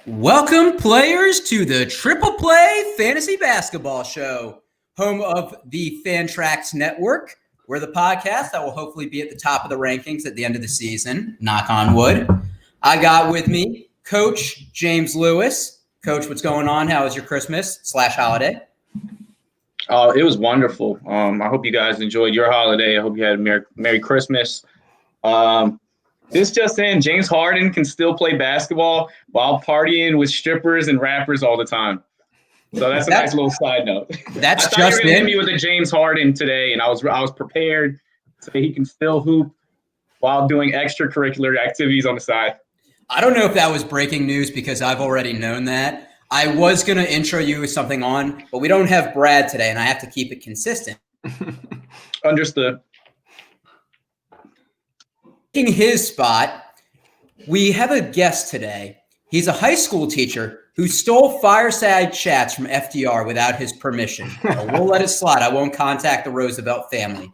Welcome, players, to the Triple Play Fantasy Basketball Show, home of the Fantrax Network. We're the podcast that will hopefully be at the top of the rankings at the end of the season, knock on wood. I got with me Coach James Lewis. Coach, what's going on? How was your Christmas/holiday? It was wonderful. I hope you guys enjoyed your holiday. I hope you had a Merry Christmas. This just in, James Harden can still play basketball while partying with strippers and rappers all the time. So that's a nice little side note. That's I thought just you were going to hit me with a James Harden today, and I was prepared so he can still hoop while doing extracurricular activities on the side. I don't know if that was breaking news because I've already known that. I was going to intro you with something on, but we don't have Brad today, and I have to keep it consistent. Understood. Taking his spot, we have a guest today. He's a high school teacher who stole fireside chats from FDR without his permission. We'll let it slide. I won't contact the Roosevelt family.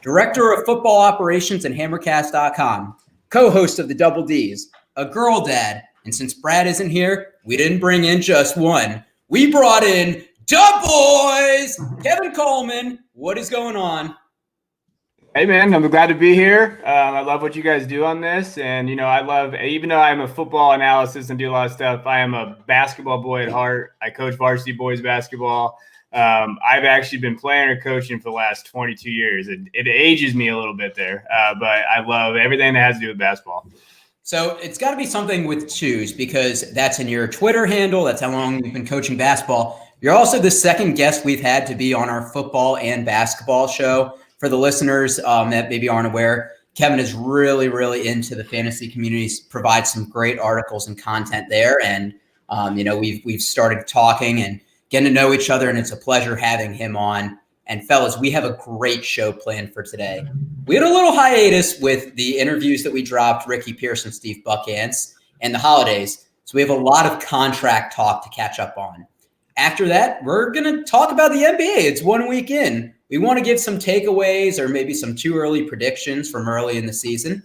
Director of Football Operations at Hammercast.com, co-host of the Double Ds, a girl dad, and since Brad isn't here, we didn't bring in just one. We brought in Dub Boys, Kevin Coleman. What is going on? Hey, man, I'm glad to be here. I love what you guys do on this. And, I love, even though I'm a football analysis and do a lot of stuff, I am a basketball boy at heart. I coach varsity boys basketball. I've actually been playing or coaching for the last 22 years. It ages me a little bit there, but I love everything that has to do with basketball. So it's got to be something with twos because that's in your Twitter handle. That's how long you've been coaching basketball. You're also the second guest we've had to be on our football and basketball show. For the listeners that maybe aren't aware, Kevin is really, really into the fantasy community, provides some great articles and content there. And, we've started talking and getting to know each other, and it's a pleasure having him on. And fellas, we have a great show planned for today. We had a little hiatus with the interviews that we dropped, Ricky Pierce and Steve Buckhands, and the holidays. So we have a lot of contract talk to catch up on. After that, we're going to talk about the NBA. It's 1 week in. We want to give some takeaways or maybe some too early predictions from early in the season.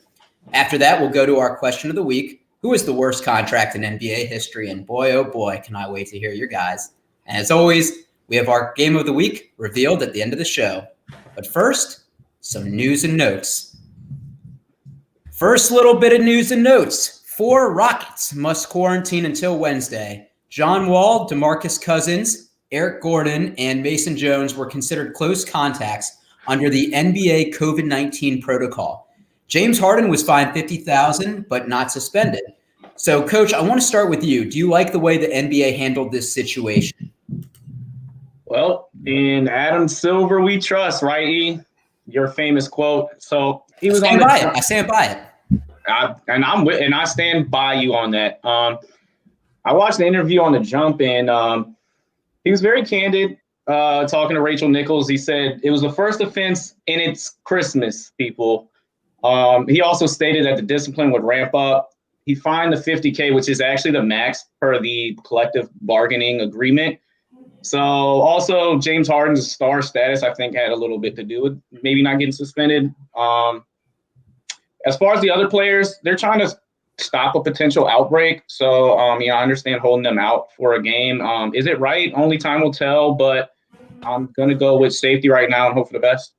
After that, we'll go to our question of the week. Who is the worst contract in NBA history? And boy, oh boy, can I wait to hear your guys. And as always, we have our game of the week revealed at the end of the show. But first, some news and notes. First little bit of news and notes. 4 Rockets must quarantine until Wednesday. John Wall, DeMarcus Cousins, Eric Gordon, and Mason Jones were considered close contacts under the NBA COVID-19 protocol. James Harden was fined $50,000, but not suspended. So, Coach, I want to start with you. Do you like the way the NBA handled this situation? Well, in Adam Silver we trust, right, E? Your famous quote. So he was on I stand by it. I stand by you on that. I watched the interview on The Jump, and he was very candid, talking to Rachel Nichols. He said it was the first offense and it's Christmas, people. He also stated that the discipline would ramp up. He fined the $50K, which is actually the max per the collective bargaining agreement. So also James Harden's star status, I think, had a little bit to do with maybe not getting suspended. As far as the other players, they're trying to stop a potential outbreak. So, I understand holding them out for a game. Is it right? Only time will tell, but I'm going to go with safety right now and hope for the best.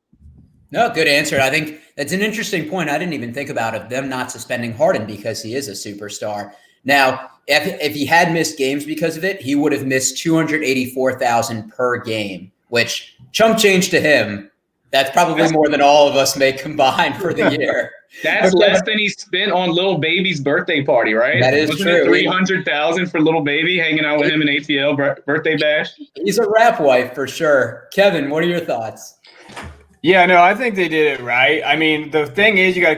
No, good answer. I think that's an interesting point. I didn't even think about it, them not suspending Harden because he is a superstar. Now, if he had missed games because of it, he would have missed $284,000 per game, which chump change to him. That's probably more than all of us may combine for the year. That's less than he spent on Lil Baby's birthday party, right? That is true. $300,000 for Lil Baby hanging out with him in ATL birthday bash. He's a rap wife for sure. Kevin, what are your thoughts? Yeah, no, I think they did it right. I mean, the thing is, you have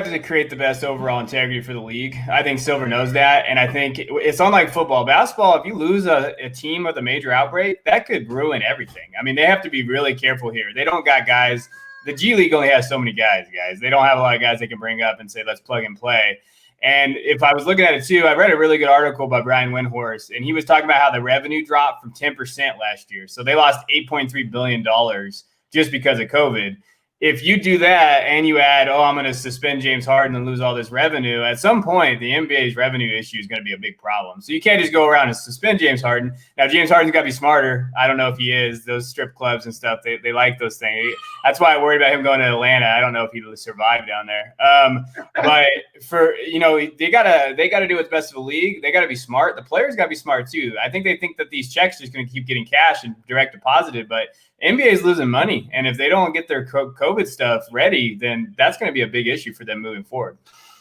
to create the best overall integrity for the league. I think Silver knows that, and I think it's unlike football. Basketball, if you lose a team with a major outbreak, that could ruin everything. I mean, they have to be really careful here. They don't got guys. The G League only has so many guys. They don't have a lot of guys they can bring up and say, let's plug and play. And if I was looking at it too, I read a really good article by Brian Windhorst, and he was talking about how the revenue dropped from 10% last year. So they lost $8.3 billion just because of COVID. if you do that and you add, I'm going to suspend James Harden and lose all this revenue, at some point, the NBA's revenue issue is going to be a big problem. So you can't just go around and suspend James Harden. Now, James Harden's got to be smarter. I don't know if he is. Those strip clubs and stuff, they like those things. That's why I worried about him going to Atlanta. I don't know if he'd survive down there. But for, they gotta do what's best for the league. They got to be smart. The players got to be smart too. I think they think that these checks are just going to keep getting cash and direct deposited, but NBA is losing money, and if they don't get their COVID stuff ready, then that's going to be a big issue for them moving forward.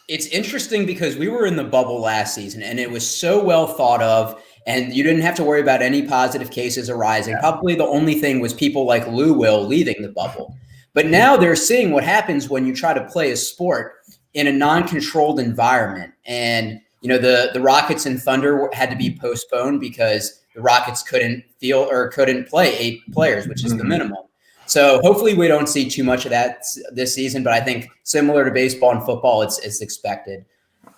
It's interesting because we were in the bubble last season, and it was so well thought of, and you didn't have to worry about any positive cases arising. Yeah. Probably the only thing was people like Lou Will leaving the bubble. But now they're seeing what happens when you try to play a sport in a non-controlled environment. And, the Rockets and Thunder had to be postponed because the Rockets couldn't play 8 players, which is the minimum. So hopefully we don't see too much of that this season, but I think similar to baseball and football, it's expected.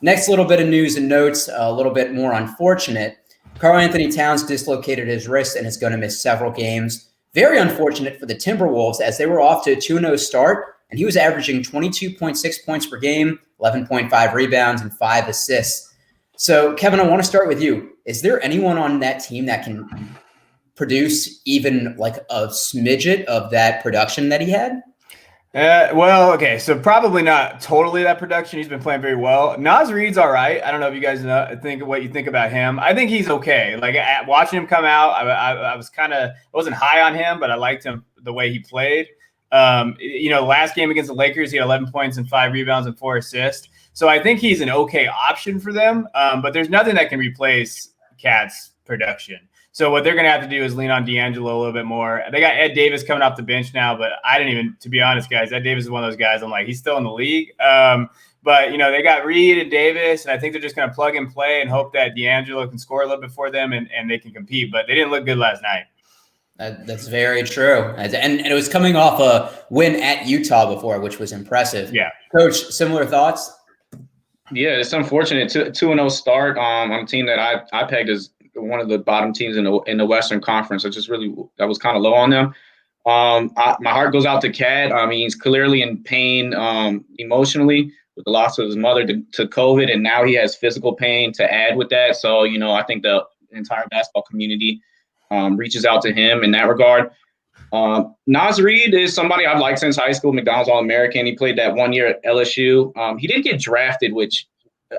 Next little bit of news and notes, a little bit more unfortunate. Karl-Anthony Towns dislocated his wrist and is going to miss several games. Very unfortunate for the Timberwolves as they were off to a 2-0 start, and he was averaging 22.6 points per game, 11.5 rebounds, and 5 assists. So, Kevin, I want to start with you. Is there anyone on that team that can produce even like a smidget of that production that he had? Okay, so probably not totally that production. He's been playing very well. Naz Reid's all right. I don't know if you guys think what you think about him. I think he's okay. Like watching him come out, I wasn't high on him, but I liked him the way he played. Last game against the Lakers, he had 11 points and 5 rebounds and 4 assists. So I think he's an okay option for them, but there's nothing that can replace Cat's production. So what they're going to have to do is lean on D'Angelo a little bit more. They got Ed Davis coming off the bench now, but to be honest, guys, Ed Davis is one of those guys I'm like, he's still in the league. But, they got Reed and Davis, and I think they're just going to plug and play and hope that D'Angelo can score a little bit for them and they can compete. But they didn't look good last night. That's very true. And it was coming off a win at Utah before, which was impressive. Yeah. Coach, similar thoughts? Yeah, it's unfortunate. 2-0 start on a team that I pegged as one of the bottom teams in the Western Conference. That was kind of low on them. My heart goes out to Cat. He's clearly in pain emotionally with the loss of his mother to COVID, and now he has physical pain to add with that. So, I think the entire basketball community reaches out to him in that regard. Naz Reid is somebody I've liked since high school, McDonald's All-American. He played that 1 year at LSU. He didn't get drafted, which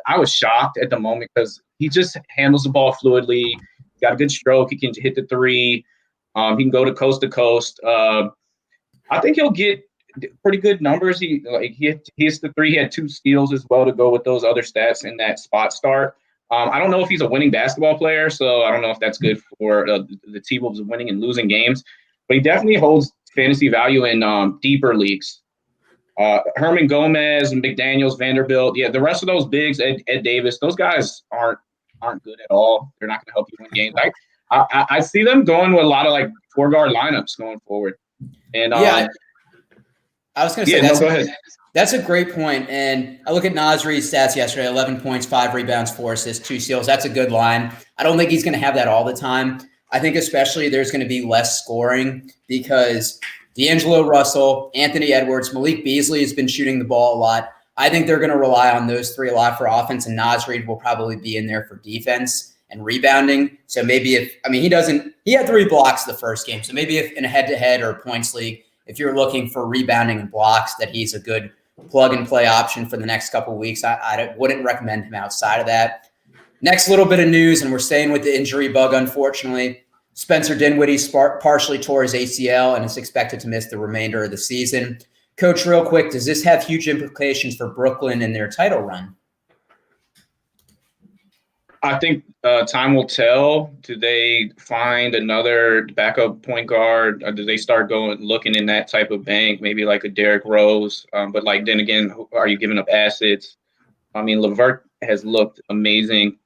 I was shocked at the moment because he just handles the ball fluidly. Got a good stroke. He can hit the three. He can go to coast. I think he'll get pretty good numbers. He hits the three. He had 2 steals as well to go with those other stats in that spot start. I don't know if he's a winning basketball player, so I don't know if that's good for the T-Wolves winning and losing games. But he definitely holds fantasy value in deeper leagues. Herman Gomez and McDaniels, Vanderbilt. Yeah, the rest of those bigs, Ed Davis, those guys aren't good at all. They're not going to help you win games. I see them going with a lot of 4-guard lineups going forward. And I was going to say go ahead. That's a great point. And I look at Naz Reid's stats yesterday: 11 points, 5 rebounds, 4 assists, 2 steals. That's a good line. I don't think he's going to have that all the time. I think especially there's going to be less scoring because D'Angelo Russell, Anthony Edwards, Malik Beasley has been shooting the ball a lot. I think they're going to rely on those 3 a lot for offense, and Naz Reid will probably be in there for defense and rebounding. So maybe he had 3 blocks the first game. So maybe if in a head-to-head or points league, if you're looking for rebounding and blocks, that he's a good plug-and-play option for the next couple of weeks. I wouldn't recommend him outside of that. Next little bit of news, and we're staying with the injury bug, unfortunately. Spencer Dinwiddie partially tore his ACL and is expected to miss the remainder of the season. Coach, real quick, does this have huge implications for Brooklyn and their title run? I think time will tell. Do they find another backup point guard? Or do they start looking in that type of bank, maybe like a Derrick Rose? But then again, are you giving up assets? Levert has looked amazing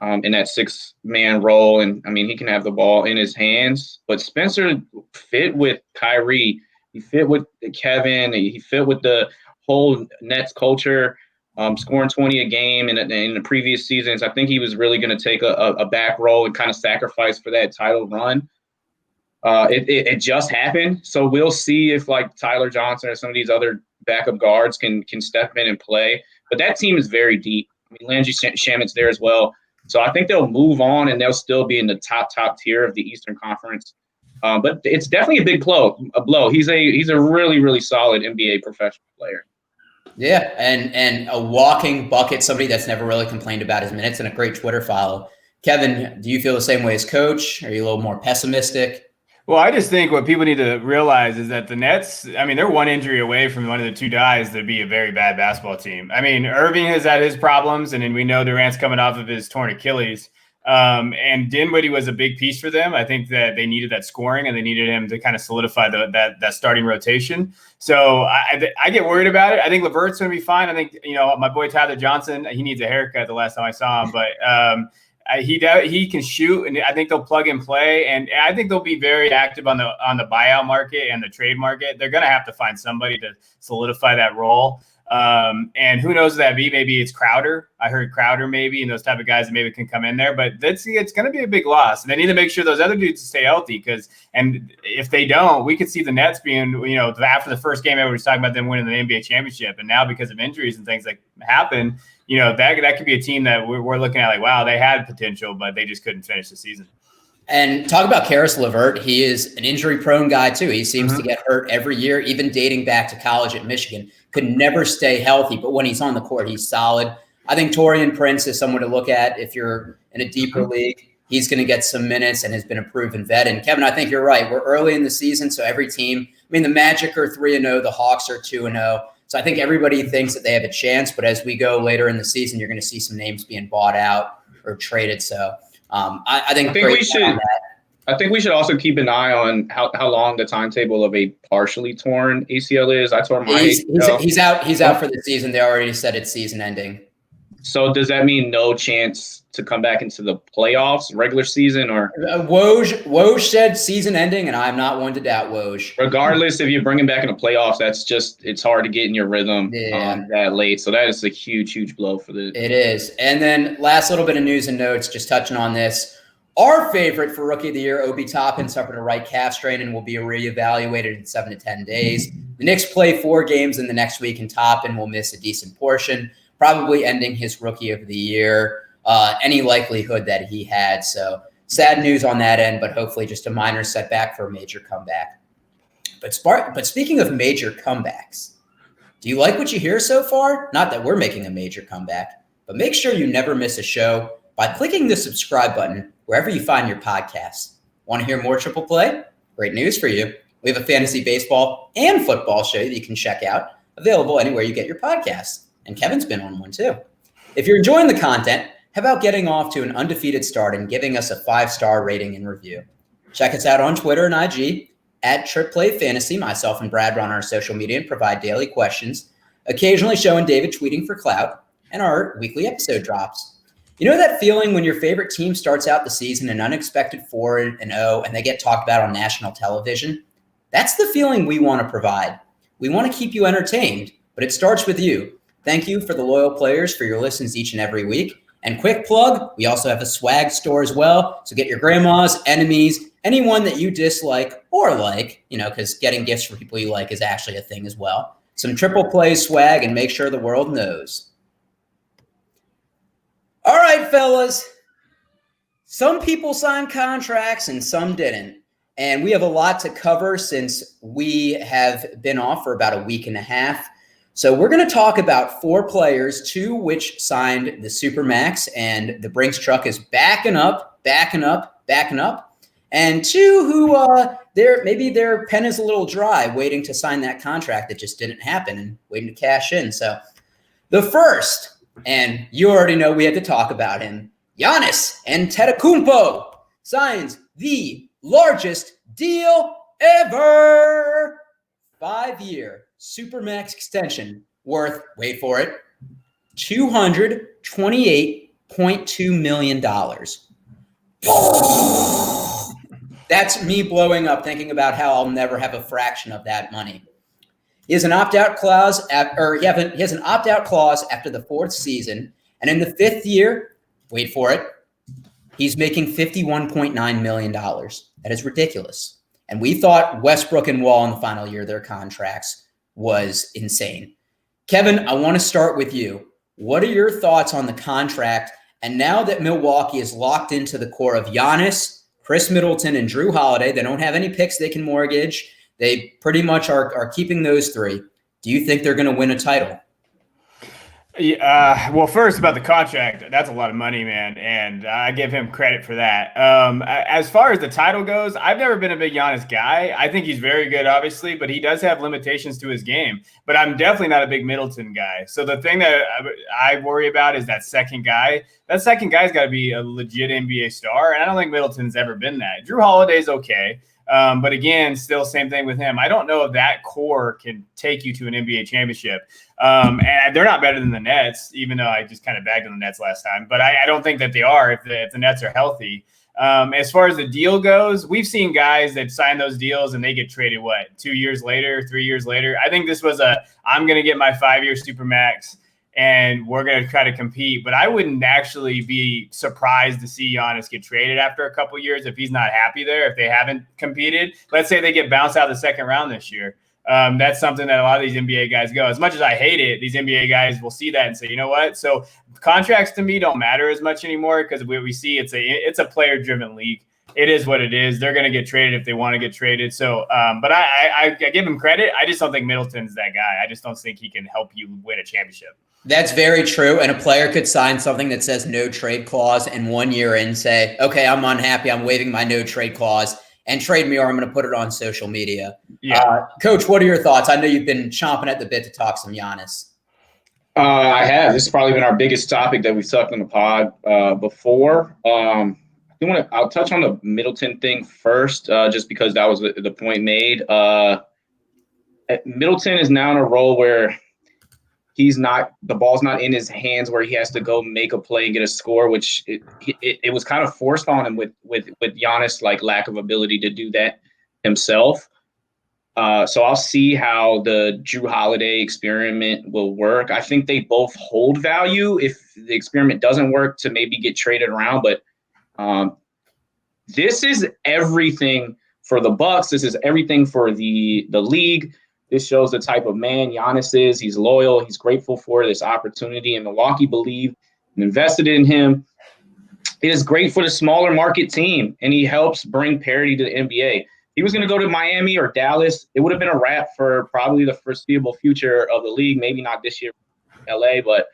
in that 6-man role. And he can have the ball in his hands, but Spencer fit with Kyrie. He fit with Kevin. He fit with the whole Nets culture, scoring 20 a game in the previous seasons. I think he was really going to take a back role and kind of sacrifice for that title run. It just happened. So we'll see if like Tyler Johnson or some of these other backup guards can step in and play. But that team is very deep. I mean, Landry Shamit's there as well. So I think they'll move on and they'll still be in the top tier of the Eastern Conference. But it's definitely a big blow. He's a really, really solid NBA professional player. Yeah, and a walking bucket, somebody that's never really complained about his minutes, and a great Twitter follow. Kevin, do you feel the same way as Coach? Are you a little more pessimistic? Well, I just think what people need to realize is that the Nets, I mean, they're one injury away from one of the two guys to be a very bad basketball team. I mean, Irving has had his problems, and then we know Durant's coming off of his torn Achilles. And Dinwiddie was a big piece for them. I think that they needed that scoring, and they needed him to kind of solidify that starting rotation. So I get worried about it. I think Levert's going to be fine. I think, my boy Tyler Johnson, he needs a haircut the last time I saw him, but he can shoot, and I think they'll plug and play, and I think they'll be very active on the buyout market and the trade market. They're going to have to find somebody to solidify that role. And who knows who that be? Maybe it's Crowder. I heard Crowder maybe, and those type of guys that maybe can come in there. But it's going to be a big loss, and they need to make sure those other dudes stay healthy. And if they don't, we could see the Nets being, after the first game, everybody was talking about them winning the NBA championship, and now because of injuries and things that happen, that could be a team that we're looking at like, wow, they had potential, but they just couldn't finish the season. And talk about Charis Levert. He is an injury-prone guy, too. He seems to get hurt every year, even dating back to college at Michigan. Could never stay healthy, but when he's on the court, he's solid. I think Taurean Prince is someone to look at if you're in a deeper league. He's going to get some minutes and has been a proven vet. And, Kevin, I think you're right. We're early in the season, so every team – the Magic are 3-0, the Hawks are 2-0. So I think everybody thinks that they have a chance, but as we go later in the season, you're going to see some names being bought out or traded. So I think we should also keep an eye on how long the timetable of a partially torn ACL is. I tore my ACL. He's out for the season. They already said it's season ending. So does that mean no chance to come back into the playoffs, regular season, or Woj said season ending, and I'm not one to doubt Woj. Regardless, if you bring him back in the playoffs, it's hard to get in your rhythm that late. So that is a huge blow for the. It is. And then last little bit of news and notes, just touching on this. Our favorite for Rookie of the Year, Obi Toppin, suffered a right calf strain and will be reevaluated in 7 to 10 days. The Knicks play 4 games in the next week, and Toppin will miss a decent portion, probably ending his Rookie of the Year, any likelihood that he had. So sad news on that end, but hopefully just a minor setback for a major comeback. But speaking of major comebacks, do you like what you hear so far? Not that we're making a major comeback, but make sure you never miss a show by clicking the subscribe button wherever you find your podcasts. Want to hear more Triple Play? Great news for you. We have a fantasy baseball and football show that you can check out, available anywhere you get your podcasts. And Kevin's been on one too. If you're enjoying the content, how about getting off to an undefeated start and giving us a 5-star rating and review? Check us out on Twitter and IG at Triple Fantasy. Myself and Brad run our social media and provide daily questions, occasionally showing David tweeting for clout, and our weekly episode drops. You know that feeling when your favorite team starts out the season an unexpected 4-0 and they get talked about on national television? That's the feeling we want to provide. We want to keep you entertained, but it starts with you. Thank you for the loyal players for your listens each and every week. And quick plug, we also have a swag store as well. So get your grandmas, enemies, anyone that you dislike or like, because getting gifts for people you like is actually a thing as well. Some Triple Play swag, and make sure the world knows. All right, fellas. Some people signed contracts and some didn't. And we have a lot to cover since we have been off for about a week and a half. So we're going to talk about 4 players, 2 which signed the Supermax, and the Brinks truck is backing up, and 2 who maybe their pen is a little dry, waiting to sign that contract that just didn't happen and waiting to cash in. So the first, and you already know we had to talk about him, Giannis Antetokounmpo signs the largest deal ever. 5-year Supermax extension worth, wait for it, $228.2 million. That's me blowing up thinking about how I'll never have a fraction of that money. He has an opt-out clause, he has an opt-out clause after the 4th season, and in the 5th year, wait for it, he's making $51.9 million. That is ridiculous. And we thought Westbrook and Wall in the final year of their contracts was insane. Kevin, I want to start with you. What are your thoughts on the contract? And now that Milwaukee is locked into the core of Giannis, Chris Middleton, and Drew Holiday, they don't have any picks they can mortgage. They pretty much are keeping those three. Do you think they're going to win a title? Well, first about the contract, that's a lot of money, man, and I give him credit for that. As far as the title goes, I've never been a big Giannis guy. I think he's very good, obviously, but he does have limitations to his game. But I'm definitely not a big Middleton guy. So the thing that I worry about is that second guy. That second guy's got to be a legit NBA star, and I don't think Middleton's ever been that. Drew Holiday's okay. But again, still same thing with him. I don't know if that core can take you to an NBA championship. And they're not better than the Nets, even though I just kind of bagged on the Nets last time. But I don't think that they are if the Nets are healthy. As far as the deal goes, we've seen guys that sign those deals and they get traded, 2 years later, 3 years later. I think this was I'm going to get my 5-year Supermax and we're going to try to compete. But I wouldn't actually be surprised to see Giannis get traded after a couple of years if he's not happy there, if they haven't competed. Let's say they get bounced out of the second round this year. That's something that a lot of these NBA guys go. As much as I hate it, these NBA guys will see that and say, you know what? So contracts to me don't matter as much anymore because we see it's a player-driven league. It is what it is. They're going to get traded if they want to get traded. So, but I give him credit. I just don't think Middleton's that guy. I just don't think he can help you win a championship. That's very true. And a player could sign something that says no trade clause and 1 year in say, okay, I'm unhappy. I'm waiving my no trade clause and trade me, or I'm going to put it on social media. Yeah. Coach, what are your thoughts? I know you've been chomping at the bit to talk some Giannis. I have. This has probably been our biggest topic that we've talked on the pod before. I'll touch on the Middleton thing first, just because that was the point made. Middleton is now in a role where the ball's not in his hands where he has to go make a play and get a score, which it was kind of forced on him with Giannis, like lack of ability to do that himself. So I'll see how the Drew Holiday experiment will work. I think they both hold value if the experiment doesn't work to maybe get traded around. But this is everything for the Bucks. This is everything for the league. This shows the type of man Giannis is. He's loyal. He's grateful for this opportunity. And Milwaukee believed and invested in him. It is great for the smaller market team, and he helps bring parity to the NBA. If he was going to go to Miami or Dallas, it would have been a wrap for probably the foreseeable future of the league. Maybe not this year in LA, but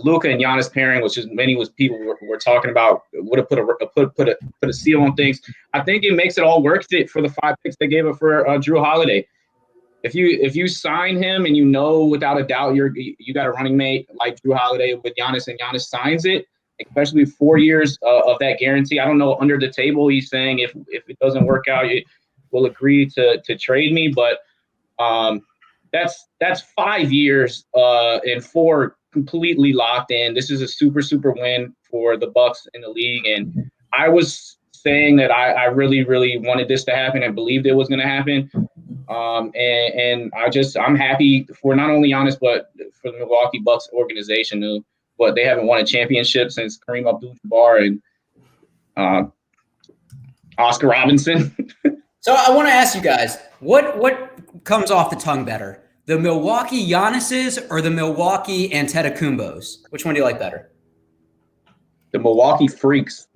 Luka and Giannis pairing, which is many people were talking about, would have put a seal on things. I think it makes it all worth it for the 5 picks they gave up for Drew Holiday. If you sign him and you know without a doubt you got a running mate like Drew Holiday with Giannis and Giannis signs it, especially 4 years of that guarantee. I don't know, under the table he's saying if it doesn't work out, we'll agree to trade me. But that's 5 years and 4 completely locked in. This is a super win for the Bucks in the league. And I was saying that I really wanted this to happen and believed it was going to happen. And I'm happy for not only Giannis, but for the Milwaukee Bucks organization, but they haven't won a championship since Kareem Abdul-Jabbar and Oscar Robinson. So I want to ask you guys, what comes off the tongue better? The Milwaukee Giannis's or the Milwaukee Antetokounmpos? Which one do you like better? The Milwaukee Freaks.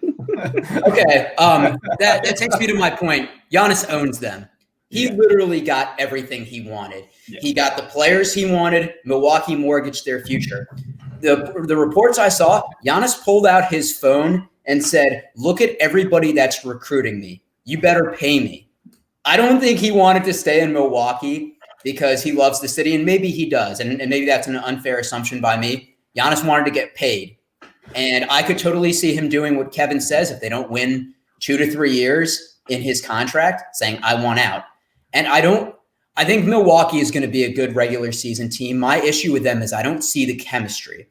Okay. That takes me to my point. Giannis owns them. He literally got everything he wanted. Yeah. He got the players he wanted. Milwaukee mortgaged their future. The reports I saw, Giannis pulled out his phone and said, look at everybody that's recruiting me. You better pay me. I don't think he wanted to stay in Milwaukee because he loves the city, and maybe he does, and maybe that's an unfair assumption by me. Giannis wanted to get paid, and I could totally see him doing what Kevin says if they don't win 2 to 3 years in his contract, saying, I want out. And I think Milwaukee is going to be a good regular season team. My issue with them is I don't see the chemistry.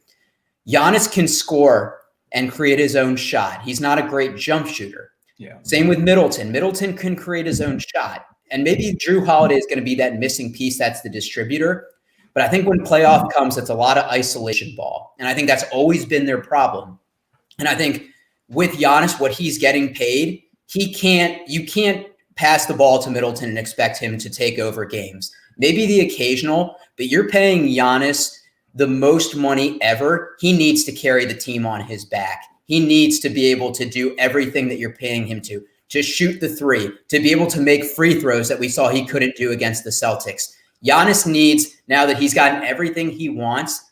Giannis can score and create his own shot. He's not a great jump shooter. Yeah. Same with Middleton. Middleton can create his own shot. And maybe Drew Holiday is going to be that missing piece that's the distributor. But I think when playoff comes, it's a lot of isolation ball. And I think that's always been their problem. And I think with Giannis, what he's getting paid, you can't pass the ball to Middleton and expect him to take over games. Maybe the occasional, but you're paying Giannis the most money ever. He needs to carry the team on his back. He needs to be able to do everything that you're paying him to shoot the three, to be able to make free throws that we saw he couldn't do against the Celtics. Giannis needs, now that he's gotten everything he wants,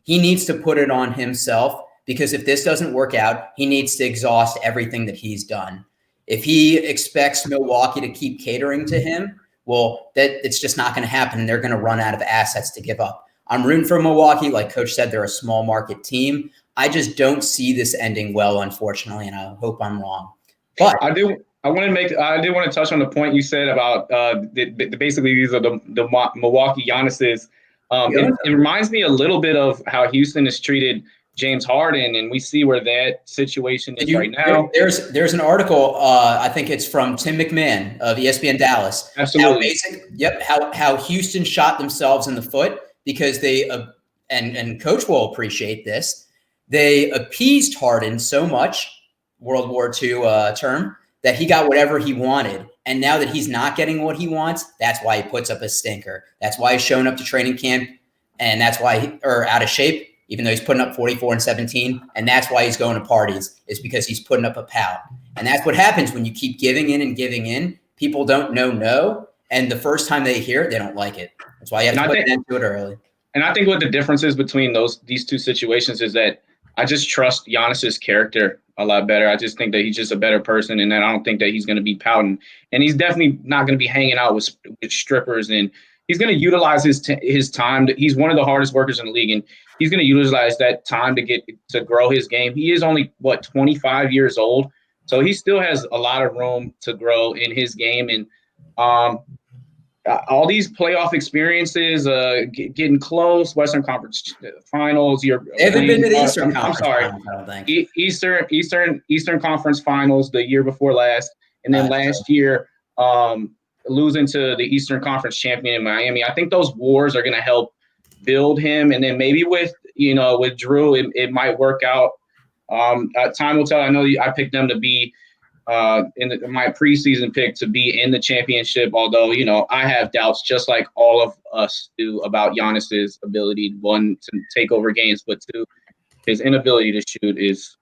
he needs to put it on himself, because if this doesn't work out, he needs to exhaust everything that he's done. If he expects Milwaukee to keep catering to him, well, it's just not going to happen. They're going to run out of assets to give up. I'm rooting for Milwaukee. Like Coach said, they're a small market team. I just don't see this ending well, unfortunately, and I hope I'm wrong. But I did want to touch on the point you said about basically these are the Milwaukee Giannis's. It reminds me a little bit of how Houston has treated James Harden, and we see where that situation is right now. There's an article, I think it's from Tim McMahon of ESPN Dallas. Absolutely. How Houston shot themselves in the foot because they and Coach will appreciate this. They appeased Harden so much, World War II term, that he got whatever he wanted. And now that he's not getting what he wants, that's why he puts up a stinker. That's why he's showing up to training camp, and that's why or out of shape, even though he's putting up 44 and 17. And that's why he's going to parties, is because he's putting up a pout. And that's what happens when you keep giving in and giving in. People don't know no. And the first time they hear it, they don't like it. That's why you have to put an end to it early. And I think what the difference is between these two situations is that I just trust Giannis's character a lot better. I just think that he's just a better person, and that I don't think that he's going to be pouting. And he's definitely not going to be hanging out with strippers. And he's going to utilize his time. He's one of the hardest workers in the league, and he's going to utilize that time to grow his game. He is only 25 years old, so he still has a lot of room to grow in his game. And all these playoff experiences, getting close, Western Conference Finals. They haven't been to the Eastern Conference. I'm sorry, Finals, I don't think. Eastern Conference Finals the year before last, and then last year losing to the Eastern Conference champion in Miami. I think those wars are going to help build him, and then maybe with Drew, it might work out. Time will tell. I know I picked them to be. My preseason pick to be in the championship, although, I have doubts, just like all of us do, about Giannis's ability, one, to take over games, but two, his inability to shoot is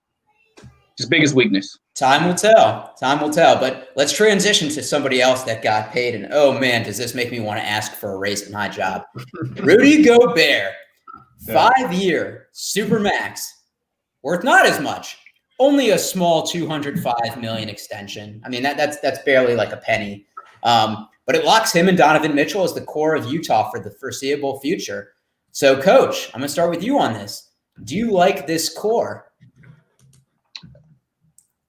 his biggest weakness. Time will tell. But let's transition to somebody else that got paid. And, oh, man, does this make me want to ask for a raise at my job. Rudy Gobert, 5-year Supermax, worth not as much. Only a small $205 million extension. I mean, that's barely like a penny. But it locks him and Donovan Mitchell as the core of Utah for the foreseeable future. So, Coach, I'm going to start with you on this. Do you like this core?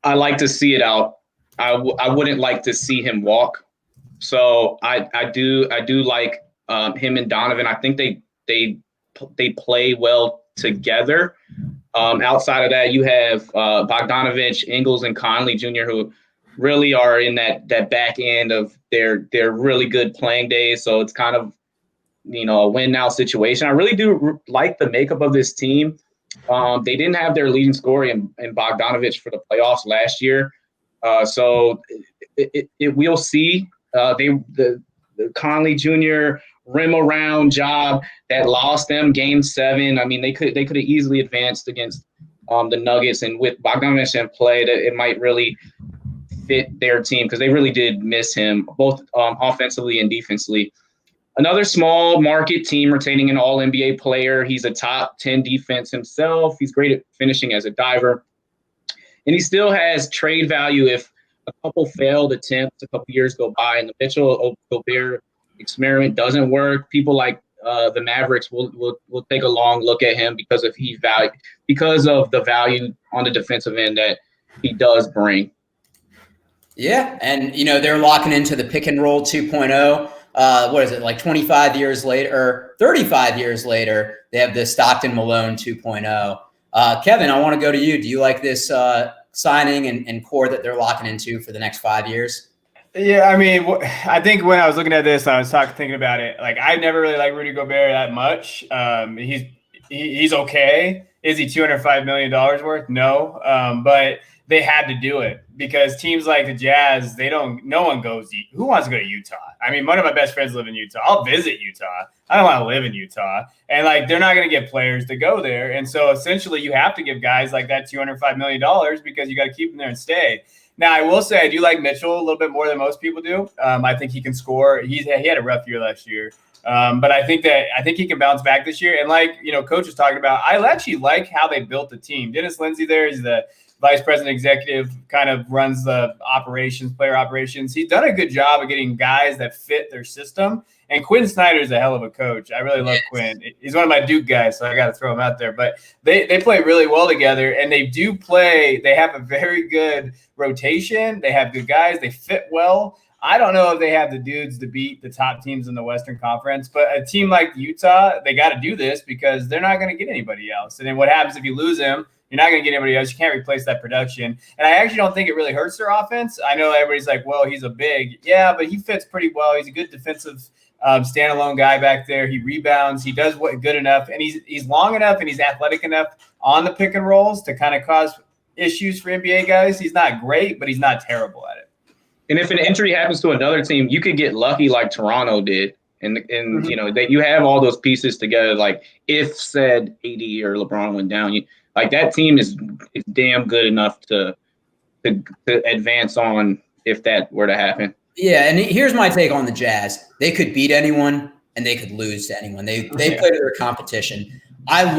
I like to see it out. I wouldn't like to see him walk. So I do like him and Donovan. I think they play well together. Outside of that, you have Bogdanovich, Ingles, and Conley Jr., who really are in that back end of their really good playing days. So it's kind of, a win-now situation. I really do like the makeup of this team. They didn't have their leading scorer in Bogdanovich for the playoffs last year. So we'll see. The Conley Jr. rim around job that lost them Game 7. I mean, they could have easily advanced against the Nuggets, and with Bogdanovich in play, that it might really fit their team, because they really did miss him both offensively and defensively. Another small market team retaining an All-NBA player. He's a top 10 defense himself. He's great at finishing as a diver, and he still has trade value if a couple failed attempts a couple years go by and the Mitchell-Gobert experiment doesn't work. People like the Mavericks will take a long look at him because of the value on the defensive end that he does bring. Yeah, and they're locking into the pick and roll 2.0. What is it, like 25 years later or 35 years later? They have the Stockton Malone 2.0. Kevin, I want to go to you. Do you like this signing and core that they're locking into for the next 5 years? Yeah, I mean, I think when I was looking at this, I was thinking about it. Like, I never really liked Rudy Gobert that much. He's okay. Is he $205 million worth? No. But they had to do it because teams like the Jazz, no one goes, who wants to go to Utah? I mean, one of my best friends live in Utah. I'll visit Utah. I don't want to live in Utah. And like, they're not going to get players to go there. And so essentially you have to give guys like that $205 million because you got to keep them there and stay. Now, I will say I do like Mitchell a little bit more than most people do. I think he can score. He had a rough year last year. But I think he can bounce back this year. And like, Coach was talking about, I actually like how they built the team. Dennis Lindsey there is the vice president executive, kind of runs the player operations. He's done a good job of getting guys that fit their system. And Quinn Snyder is a hell of a coach. I really love Quinn. He's one of my Duke guys, so I got to throw him out there. But they play really well together, and they have a very good rotation. They have good guys. They fit well. I don't know if they have the dudes to beat the top teams in the Western Conference, but a team like Utah, they got to do this because they're not going to get anybody else. And then what happens if you lose him? You're not going to get anybody else. You can't replace that production. And I actually don't think it really hurts their offense. I know everybody's like, well, he's a big. Yeah, but he fits pretty well. He's a good defensive standalone guy back there. He rebounds. He does good enough. And he's long enough and he's athletic enough on the pick and rolls to kind of cause issues for NBA guys. He's not great, but he's not terrible at it. And if an injury happens to another team, you could get lucky like Toronto did. And that you have all those pieces together. Like if said AD or LeBron went down, like that team is damn good enough to advance on if that were to happen. Yeah, and here's my take on the Jazz. They could beat anyone and they could lose to anyone. They play to their competition. I'm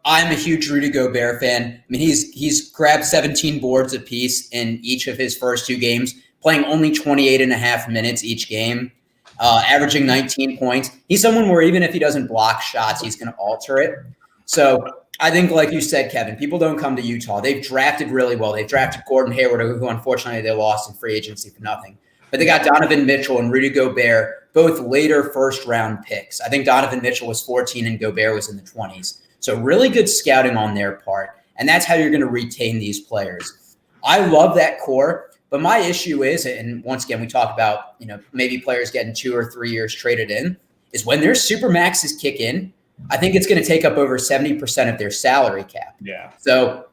a huge Rudy Gobert fan. I mean, he's grabbed 17 boards apiece in each of his first two games, playing only 28 and a half minutes each game, averaging 19 points. He's someone where even if he doesn't block shots, he's going to alter it. So I think, like you said, Kevin, people don't come to Utah. They've drafted really well. They've drafted Gordon Hayward, who unfortunately they lost in free agency for nothing. But they got Donovan Mitchell and Rudy Gobert, both later first-round picks. I think Donovan Mitchell was 14 and Gobert was in the 20s. So really good scouting on their part. And that's how you're going to retain these players. I love that core. But my issue is, and once again, we talk about, maybe players getting 2 or 3 years traded in, is when their supermaxes kick in, I think it's going to take up over 70% of their salary cap. Yeah. So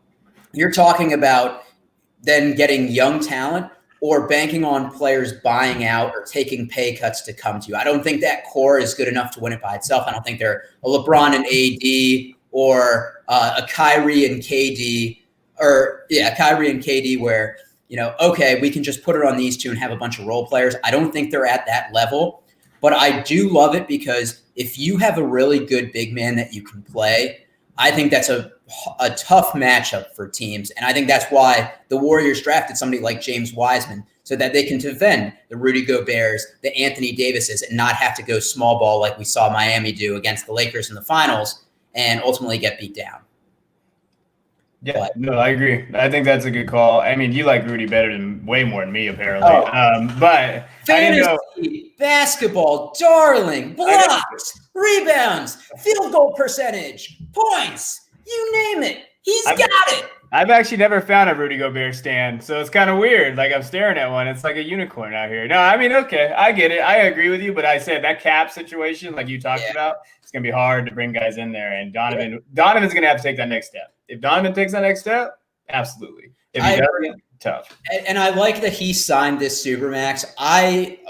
you're talking about then getting young talent or banking on players buying out or taking pay cuts to come to you. I don't think that core is good enough to win it by itself. I don't think they're a LeBron and AD or a Kyrie and KD where, okay, we can just put it on these two and have a bunch of role players. I don't think they're at that level, but I do love it because if you have a really good big man that you can play, I think that's a tough matchup for teams. And I think that's why the Warriors drafted somebody like James Wiseman so that they can defend the Rudy Goberts, the Anthony Davises, and not have to go small ball like we saw Miami do against the Lakers in the finals and ultimately get beat down. Yeah, no, I agree. I think that's a good call. I mean, you like Rudy way more than me, apparently. But fantasy, basketball, darling, blocks, rebounds, field goal percentage, points, you name it. He's got it. I've actually never found a Rudy Gobert stand, so it's kind of weird. Like I'm staring at one. It's like a unicorn out here. No, I mean, okay, I get it. I agree with you, but I said that cap situation, like you talked about, it's going to be hard to bring guys in there. And Donovan's going to have to take that next step. If Donovan takes that next step, absolutely. If he doesn't, tough. And I like that he signed this Supermax.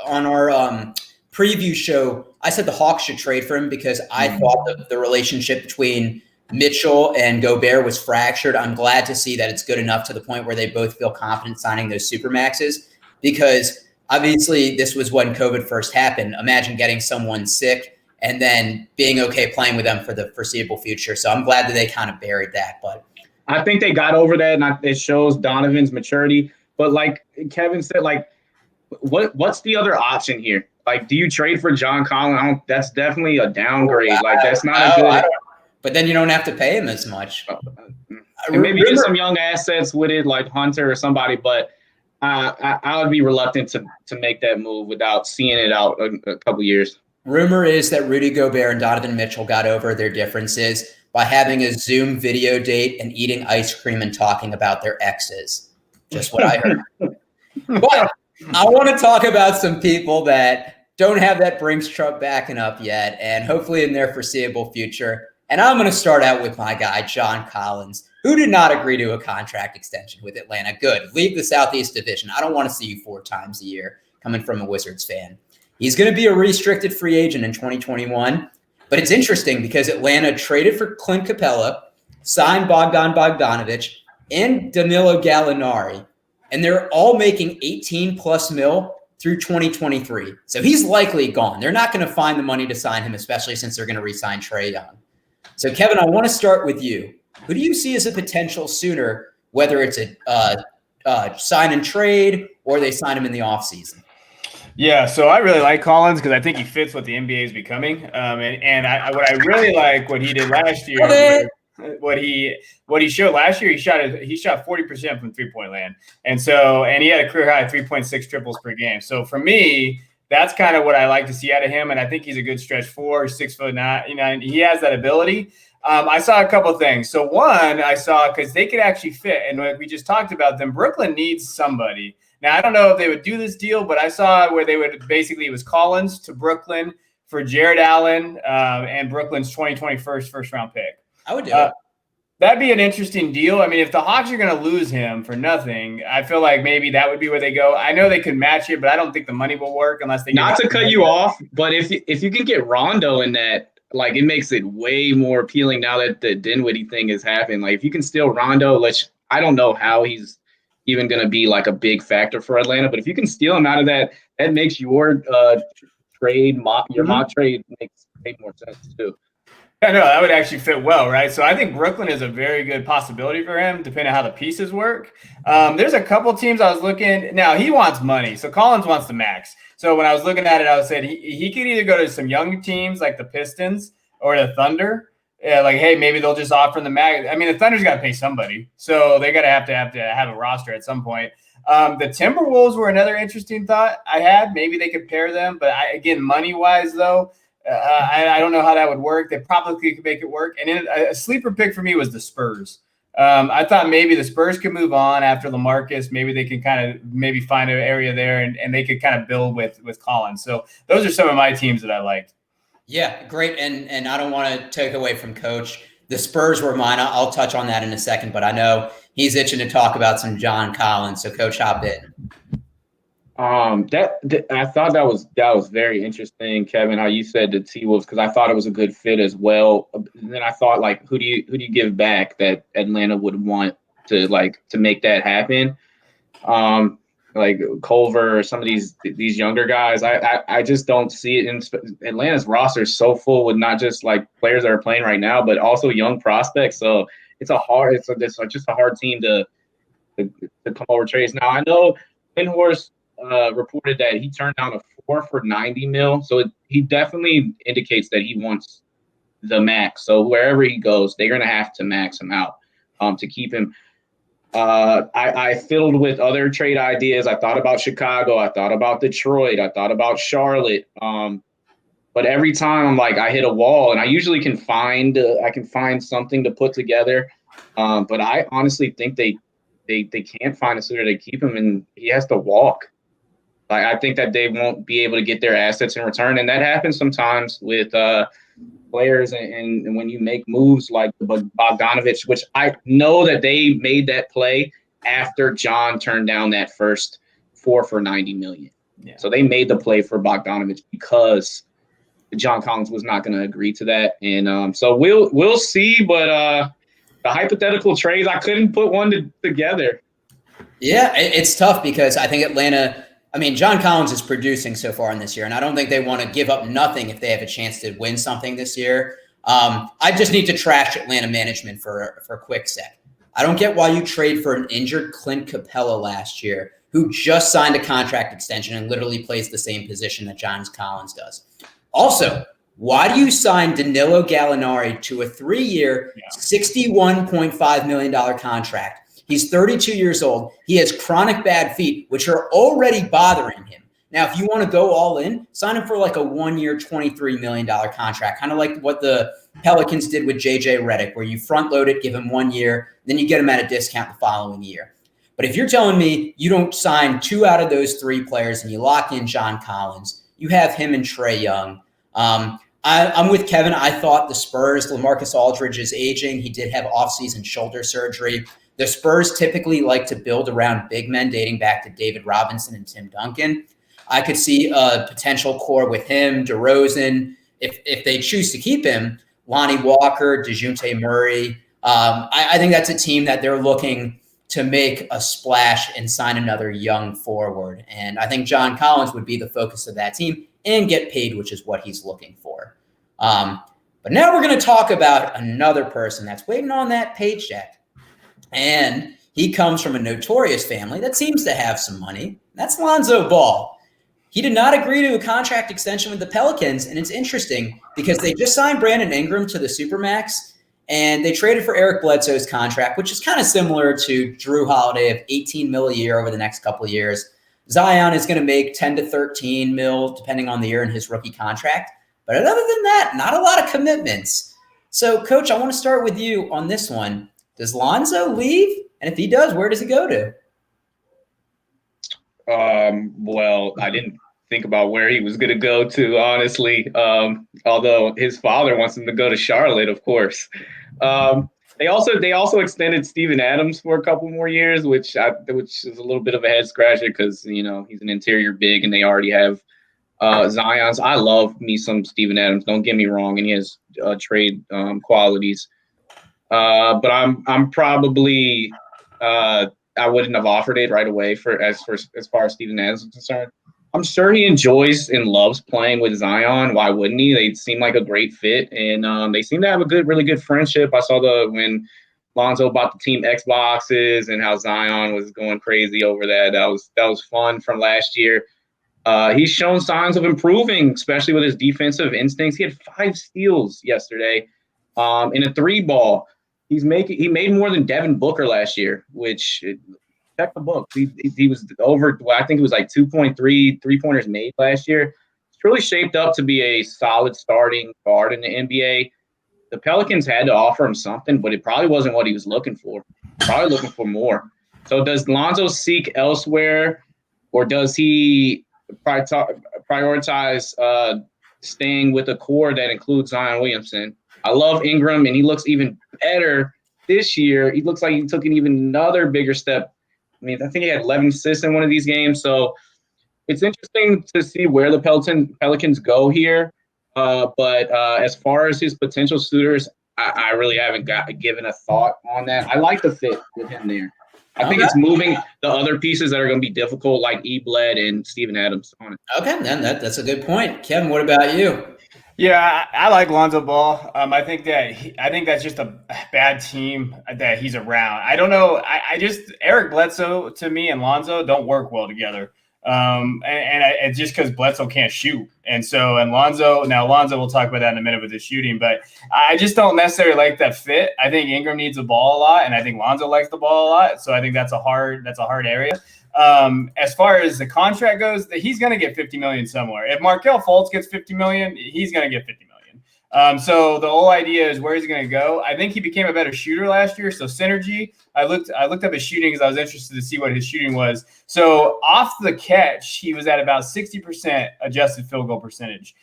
On our preview show, I said the Hawks should trade for him because I thought the relationship between Mitchell and Gobert was fractured. I'm glad to see that it's good enough to the point where they both feel confident signing those Supermaxes because obviously this was when COVID first happened. Imagine getting someone sick and then being okay playing with them for the foreseeable future. So I'm glad that they kind of buried that. But I think they got over that, and it shows Donovan's maturity. But like Kevin said, like, what's the other option here? Like, do you trade for John Collins? That's definitely a downgrade. Like, that's not a good. But then you don't have to pay him as much. And maybe get some young assets with it, like Hunter or somebody. But I would be reluctant to make that move without seeing it out a couple years. Rumor is that Rudy Gobert and Donovan Mitchell got over their differences by having a Zoom video date and eating ice cream and talking about their exes. Just what I heard. But I want to talk about some people that don't have that Brinks truck backing up yet, and hopefully in their foreseeable future. And I'm going to start out with my guy, John Collins, who did not agree to a contract extension with Atlanta. Good. Leave the Southeast Division. I don't want to see you 4 times a year coming from a Wizards fan. He's going to be a restricted free agent in 2021. But it's interesting because Atlanta traded for Clint Capella, signed Bogdan Bogdanovic, and Danilo Gallinari. And they're all making 18+ mil through 2023. So he's likely gone. They're not going to find the money to sign him, especially since they're going to re-sign Trae Young. So, Kevin, I want to start with you. Who do you see as a potential suitor, whether it's a sign and trade or they sign him in the offseason? Yeah, so I really like Collins because I think he fits what the NBA is becoming. What I really like what he did last year. What he showed last year, he shot 40% from 3-point land, and he had a career high 3.6 triples per game. So for me, that's kind of what I like to see out of him, and I think he's a good stretch 4, 6'9". And he has that ability. I saw a couple of things. So one, I saw because they could actually fit, and like we just talked about them, Brooklyn needs somebody. Now, I don't know if they would do this deal, but I saw where they would basically, it was Collins to Brooklyn for Jared Allen and Brooklyn's 2021 first-round pick. I would do it. That'd be an interesting deal. I mean, if the Hawks are going to lose him for nothing, I feel like maybe that would be where they go. I know they could match it, but I don't think the money will work unless they not to cut you off, but if you can get Rondo in that, like it makes it way more appealing now that the Dinwiddie thing has happened. Like if you can steal Rondo, which I don't know how he's even going to be like a big factor for Atlanta, but if you can steal him out of that, that makes your mock trade makes way more sense too. Yeah, no, that would actually fit well, right? So I think Brooklyn is a very good possibility for him, depending on how the pieces work. There's a couple teams I was looking. Now, he wants money, so Collins wants the max. So when I was looking at it, I was saying he could either go to some young teams like the Pistons or the Thunder. Yeah, like, hey, maybe they'll just offer him the max. I mean, the Thunder's got to pay somebody, so they got to have a roster at some point. The Timberwolves were another interesting thought I had. Maybe they could pair them, but again, money-wise, though, I don't know how that would work. They probably could make it work. And then a sleeper pick for me was the Spurs. I thought maybe the Spurs could move on after LaMarcus. Maybe they can kind of maybe find an area there and they could kind of build with Collins. So those are some of my teams that I liked. Yeah, great. And I don't want to take away from Coach. The Spurs were mine. I'll touch on that in a second, but I know he's itching to talk about some John Collins. So Coach, hop in. I thought that was very interesting, Kevin, how you said the T-Wolves, because I thought it was a good fit as well. And then I thought, like, who do you give back that Atlanta would want to make that happen? Like Culver or some of these younger guys. I just don't see it. In Atlanta's roster is so full with not just like players that are playing right now, but also young prospects. So it's just a hard team to come over trades. Now I know Windhorst reported that he turned down a 4 for $90 million. So he definitely indicates that he wants the max. So wherever he goes, they're going to have to max him out to keep him. I fiddled with other trade ideas. I thought about Chicago. I thought about Detroit. I thought about Charlotte. But every time I'm like, I hit a wall, and I usually can find something to put together. But I honestly think they can't find a suitor to keep him, and he has to walk. I think that they won't be able to get their assets in return, and that happens sometimes with players. And when you make moves like Bogdanovic, which I know that they made that play after John turned down that first 4 for $90 million. Yeah. So they made the play for Bogdanovic because John Collins was not going to agree to that, and so we'll see. But the hypothetical trades, I couldn't put one together. Yeah, it's tough because I think Atlanta. I mean, John Collins is producing so far in this year, and I don't think they want to give up nothing if they have a chance to win something this year. I just need to trash Atlanta management for a quick sec. I don't get why you trade for an injured Clint Capella last year, who just signed a contract extension and literally plays the same position that John Collins does. Also, why do you sign Danilo Gallinari to a 3-year, $61.5 million contract? He's 32 years old. He has chronic bad feet, which are already bothering him. Now, if you want to go all in, sign him for like a 1-year, $23 million contract, kind of like what the Pelicans did with JJ Redick, where you front load it, give him 1 year, then you get him at a discount the following year. But if you're telling me you don't sign 2 out of those 3 players and you lock in John Collins, you have him and Trae Young. I'm with Kevin. I thought the Spurs, LaMarcus Aldridge is aging. He did have offseason shoulder surgery. The Spurs typically like to build around big men dating back to David Robinson and Tim Duncan. I could see a potential core with him, DeRozan, if they choose to keep him, Lonnie Walker, DeJounte Murray. I think that's a team that they're looking to make a splash and sign another young forward. And I think John Collins would be the focus of that team and get paid, which is what he's looking for. But now we're going to talk about another person that's waiting on that paycheck. And he comes from a notorious family that seems to have some money. That's Lonzo Ball. He did not agree to a contract extension with the Pelicans. And it's interesting because they just signed Brandon Ingram to the Supermax. And they traded for Eric Bledsoe's contract, which is kind of similar to Drew Holiday of $18 million a year over the next couple of years. Zion is going to make 10 to 13 mil, depending on the year in his rookie contract. But other than that, not a lot of commitments. So, Coach, I want to start with you on this one. Does Lonzo leave? And if he does, where does he go to? Well, I didn't think about where he was going to go to, honestly. Although his father wants him to go to Charlotte, of course. They also extended Steven Adams for a couple more years, which is a little bit of a head scratcher because he's an interior big and they already have Zion's. I love me some Steven Adams. Don't get me wrong, and he has trade qualities. But I'm probably I wouldn't have offered it right away as far as Steven Adams is concerned. I'm sure he enjoys and loves playing with Zion. Why wouldn't he? They seem like a great fit, and they seem to have a really good friendship. I saw when Lonzo bought the team Xboxes and how Zion was going crazy over that. That was fun from last year. He's shown signs of improving, especially with his defensive instincts. He had 5 steals yesterday in a 3-ball. He made more than Devin Booker last year, which check the book. He was over. I think it was like 2.3 3-pointers made last year. It's really shaped up to be a solid starting guard in the NBA. The Pelicans had to offer him something, but it probably wasn't what he was looking for. Probably looking for more. So does Lonzo seek elsewhere, or does he prioritize staying with a core that includes Zion Williamson? I love Ingram, and he looks even better this year. He looks like he took an even another bigger step. I mean, I think he had 11 assists in one of these games. So it's interesting to see where the Pelicans go here. But as far as his potential suitors, I really haven't given a thought on that. I like the fit with him there. I think it's moving the other pieces that are going to be difficult, like E-Bled and Steven Adams on it. Okay, then that's a good point. Kevin, what about you? Yeah, I like Lonzo Ball. I think that's just a bad team that he's around. I don't know. I just Eric Bledsoe to me and Lonzo don't work well together. And just because Bledsoe can't shoot, and Lonzo. Now Lonzo, we'll talk about that in a minute with his shooting, but I just don't necessarily like that fit. I think Ingram needs the ball a lot, and I think Lonzo likes the ball a lot. So I think that's a hard area. As far as the contract goes, he's going to get $50 million somewhere. If Markelle Fultz gets $50 million, he's going to get $50 million. So the whole idea is where he's going to go. I think he became a better shooter last year. So synergy. I looked up his shooting because I was interested to see what his shooting was. So off the catch, he was at about 60% adjusted field goal percentage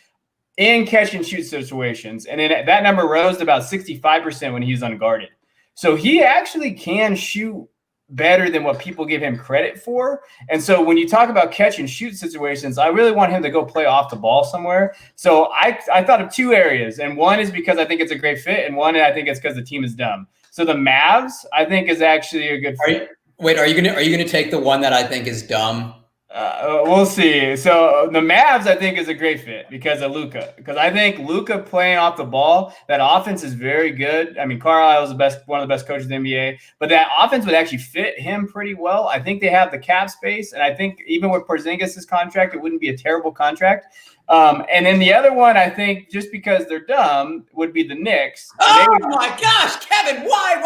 in catch and shoot situations, and then that number rose to about 65% when he was unguarded. So he actually can shoot better than what people give him credit for. And so when you talk about catch and shoot situations, I really want him to go play off the ball somewhere. So I thought of 2 areas, and one is because I think it's a great fit, and one I think it's because the team is dumb. So the Mavs, I think, is actually a good fit. Are you gonna take the one that I think is dumb? We'll see. So the Mavs, I think, is a great fit because of Luka. Because I think Luka playing off the ball, that offense is very good. I mean, Carlisle is one of the best coaches in the NBA, but that offense would actually fit him pretty well. I think they have the cap space, and I think even with Porzingis' contract, it wouldn't be a terrible contract. And then the other one, I think, just because they're dumb, would be the Knicks. My gosh, Kevin, why?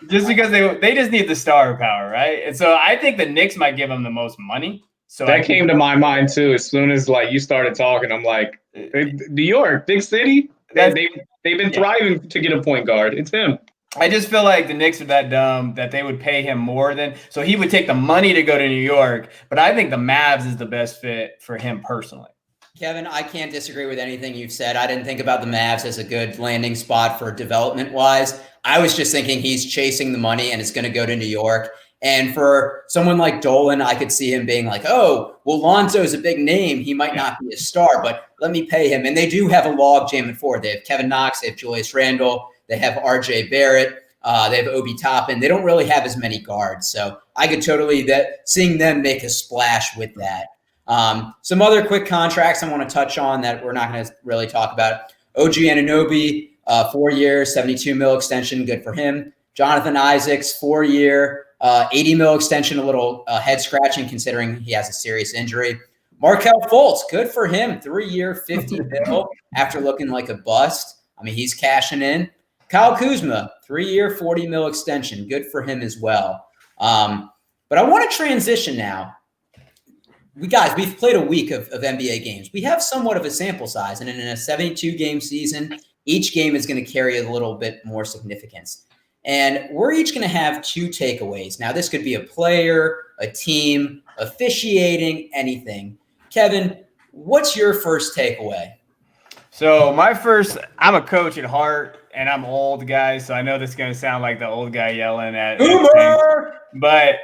Just because they just need the star power, right? And so I think the Knicks might give them the most money. So that came to my mind too. As soon as you started talking, I'm like, New York, big city. They've been thriving to get a point guard. It's him. I just feel like the Knicks are that dumb that they would pay him more than – so he would take the money to go to New York, but I think the Mavs is the best fit for him personally. Kevin, I can't disagree with anything you've said. I didn't think about the Mavs as a good landing spot for development-wise. I was just thinking he's chasing the money and it's going to go to New York. And for someone like Dolan, I could see him being like, oh, well, Lonzo's a big name. He might not be a star, but let me pay him. And they do have a log jam at forward. They have Kevin Knox. They have Julius Randle. They have R.J. Barrett. They have Obi Toppin. They don't really have as many guards. So I could totally seeing them make a splash with that. Some other quick contracts I want to touch on that we're not going to really talk about. OG Anunoby, 4 years, $72 million extension. Good for him. Jonathan Isaacs, 4 year, $80 million extension, a little head scratching considering he has a serious injury. Markelle Fultz, good for him. 3 year, $50 million after looking like a bust. I mean, he's cashing in. Kyle Kuzma, 3 year, $40 million extension. Good for him as well. But I want to transition now. We've played a week of NBA games. We have somewhat of a sample size, and in a 72-game season, each game is going to carry a little bit more significance. And we're each going to have 2 takeaways. Now, this could be a player, a team, officiating, anything. Kevin, what's your first takeaway? So I'm a coach at heart, and I'm old, guys, so I know this is going to sound like the old guy yelling at Boomer! But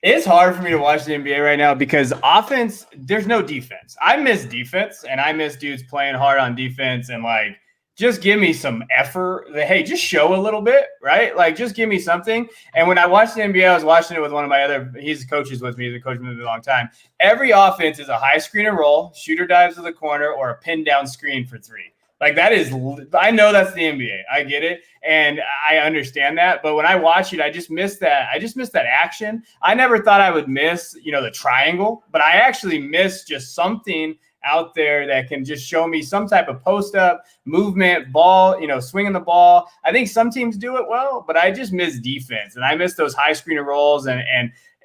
it's hard for me to watch the NBA right now because offense, there's no defense. I miss defense, and I miss dudes playing hard on defense and, like, just give me some effort. Hey, just show a little bit, right? Like, just give me something. And when I watched the NBA, I was watching it with one of my he's coaches with me. He's a coach with me a long time. Every offense is a high screen and roll, shooter dives to the corner, or a pin down screen for 3. Like, that is – I know that's the NBA. I get it, and I understand that. But when I watch it, I just miss that. I just miss that action. I never thought I would miss, the triangle, but I actually miss just something out there that can just show me some type of post-up, movement, ball, swinging the ball. I think some teams do it well, but I just miss defense, and I miss those high screen rolls and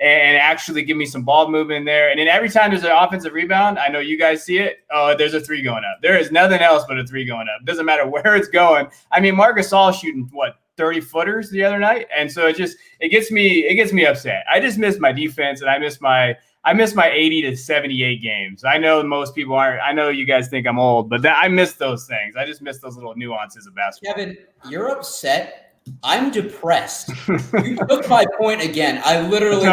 actually give me some ball movement in there. And then every time there's an offensive rebound, I know you guys see it. Oh, there's a 3 going up. There is nothing else but a 3 going up. Doesn't matter where it's going. I mean, Marc Gasol shooting 30-footers the other night, and so it gets me upset. I just miss my defense, and I miss my 80 to 78 games. I know most people aren't. I know you guys think I'm old, but I miss those things. I just miss those little nuances of basketball. Kevin, you're upset. I'm depressed. You took my point again. I literally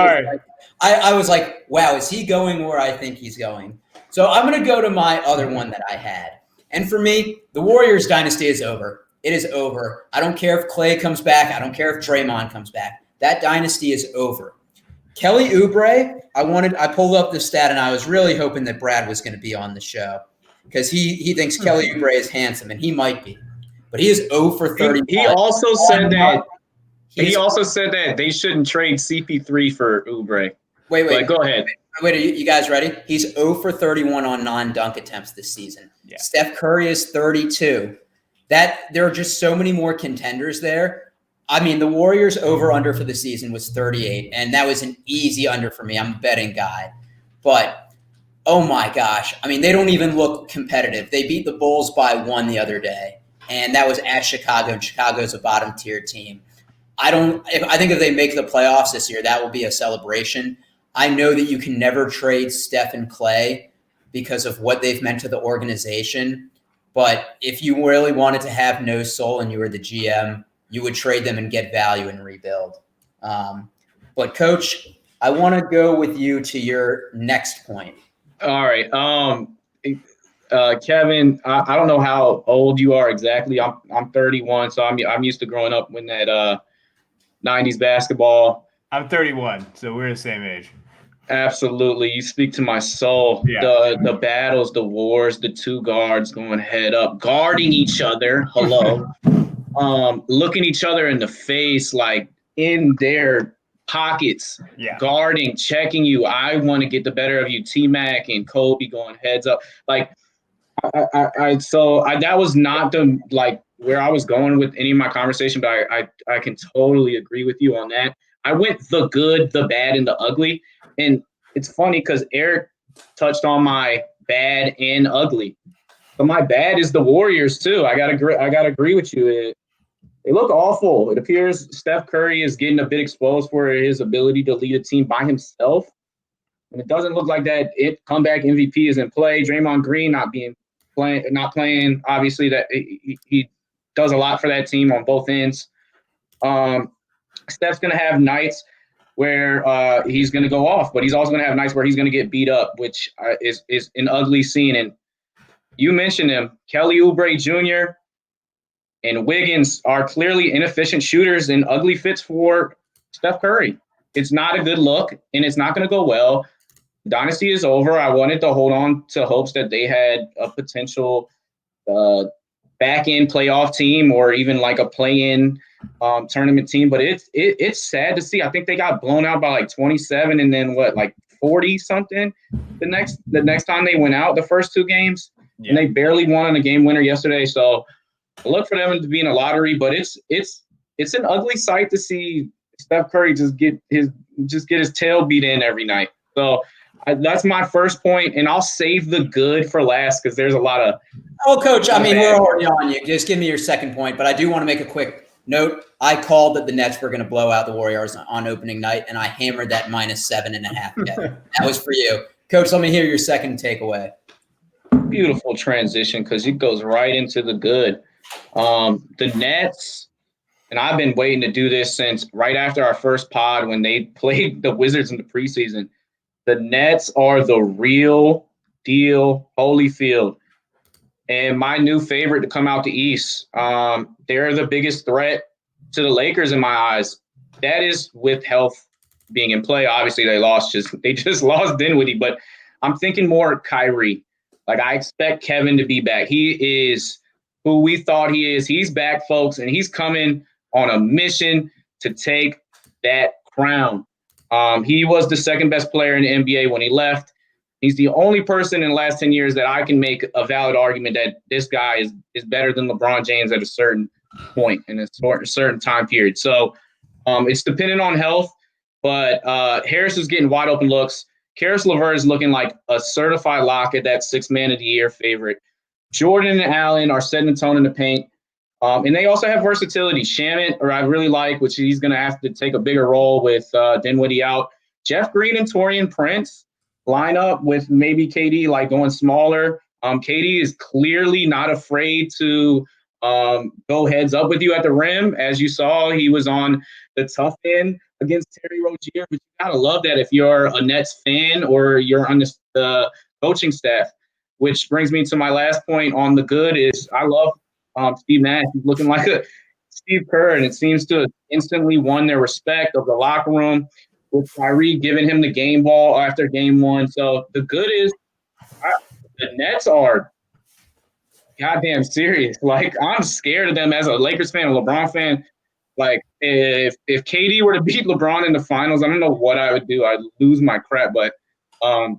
I was like, wow, is he going where I think he's going? So I'm going to go to my other one that I had. And for me, the Warriors dynasty is over. It is over. I don't care if Clay comes back. I don't care if Draymond comes back. That dynasty is over. Kelly Oubre, I pulled up the stat, and I was really hoping that Brad was going to be on the show because he thinks Kelly Oubre is handsome, and he might be. But he is 0 for 30. He also said that they shouldn't trade CP3 for Oubre. Wait. Go ahead. Wait, are you guys ready? He's 0 for 31 on non-dunk attempts this season. Yeah. Steph Curry is 32. There are just so many more contenders there. I mean, the Warriors over-under for the season was 38, and that was an easy under for me. I'm a betting guy. But, oh my gosh. I mean, they don't even look competitive. They beat the Bulls by 1 the other day, and that was at Chicago, and Chicago's a bottom-tier team. I think if they make the playoffs this year, that will be a celebration. I know that you can never trade Steph and Clay because of what they've meant to the organization, but if you really wanted to have no soul and you were the GM, you would trade them and get value and rebuild. But Coach, I want to go with you to your next point. All right. Kevin, I don't know how old you are exactly. I'm 31, so I'm used to growing up when that 90s basketball. I'm 31, so we're the same age. Absolutely. You speak to my soul. Yeah. The battles, the wars, the 2 guards going head up, guarding each other. Hello. Looking each other in the face, like in their pockets, guarding, checking you. I want to get the better of you. T-Mac and Kobe going heads up. Like, that was not where I was going with any of my conversation, but I can totally agree with you on that. I went the good, the bad, and the ugly. And it's funny because Eric touched on my bad and ugly. But my bad is the Warriors too. I gotta agree with you. They look awful. It appears Steph Curry is getting a bit exposed for his ability to lead a team by himself. And it doesn't look like that comeback MVP is in play. Draymond Green not playing. Obviously, that he does a lot for that team on both ends. Steph's going to have nights where he's going to go off, but he's also going to have nights where he's going to get beat up, which is an ugly scene. And you mentioned him, Kelly Oubre Jr. and Wiggins are clearly inefficient shooters and ugly fits for Steph Curry. It's not a good look, and it's not going to go well. Dynasty is over. I wanted to hold on to hopes that they had a potential back-end playoff team or even like a play-in tournament team, but it's sad to see. I think they got blown out by like 27 and then like 40 something the next time they went out, the first two games. Yeah. And they barely won on a game winner yesterday. So I look for them to be in a lottery, but it's an ugly sight to see Steph Curry just get his tail beat in every night. So that's my first point, and I'll save the good for last because there's a lot of. Oh, Coach, I mean, we're already on you. Just give me your second point, but I do want to make a quick note. I called that the Nets were going to blow out the Warriors on opening night, and I hammered that -7.5. That was for you. Coach, let me hear your second takeaway. Beautiful transition because it goes right into the good. The Nets, and I've been waiting to do this since right after our first pod when they played the Wizards in the preseason. The Nets are the real deal Holyfield. And my new favorite to come out the East. They're the biggest threat to the Lakers in my eyes. That is with health being in play. Obviously, they just lost Dinwiddie, but I'm thinking more Kyrie. Like, I expect Kevin to be back. He is who we thought he is. He's back, folks, and he's coming on a mission to take that crown. He was the second best player in the NBA when he left. He's the only person in the last 10 years that I can make a valid argument that this guy is better than LeBron James at a certain point in a certain time period. So it's dependent on health, but Harris is getting wide open looks. Charis Levert is looking like a certified lock at that 6th man of the year favorite. Jordan and Allen are setting the tone in the paint. And they also have versatility. Shamet, or I really like, which he's going to have to take a bigger role with Dinwiddie out. Jeff Green and Taurean Prince line up with maybe KD, like going smaller. KD is clearly not afraid to go heads up with you at the rim. As you saw, he was on the tough end against Terry Rozier. But you got to love that if you're a Nets fan or you're on the coaching staff. Which brings me to my last point on the good is I love Steve Nash. He's looking like a Steve Kerr, and it seems to have instantly won their respect of the locker room with Kyrie giving him the game ball after game one. So the good is the Nets are goddamn serious. Like, I'm scared of them as a Lakers fan, a LeBron fan. Like, if KD were to beat LeBron in the finals, I don't know what I would do. I'd lose my crap. But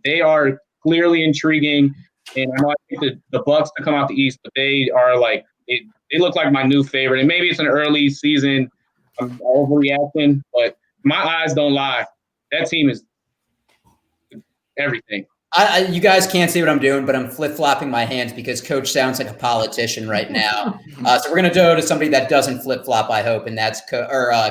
they are clearly intriguing. And I know I think the Bucks to come out the East, but they are like they look like my new favorite. And maybe it's an early season. I'm overreacting, but my eyes don't lie. That team is everything. You guys can't see what I'm doing, but I'm flip-flopping my hands because Coach sounds like a politician right now. So we're going to go to somebody that doesn't flip-flop, I hope, and that's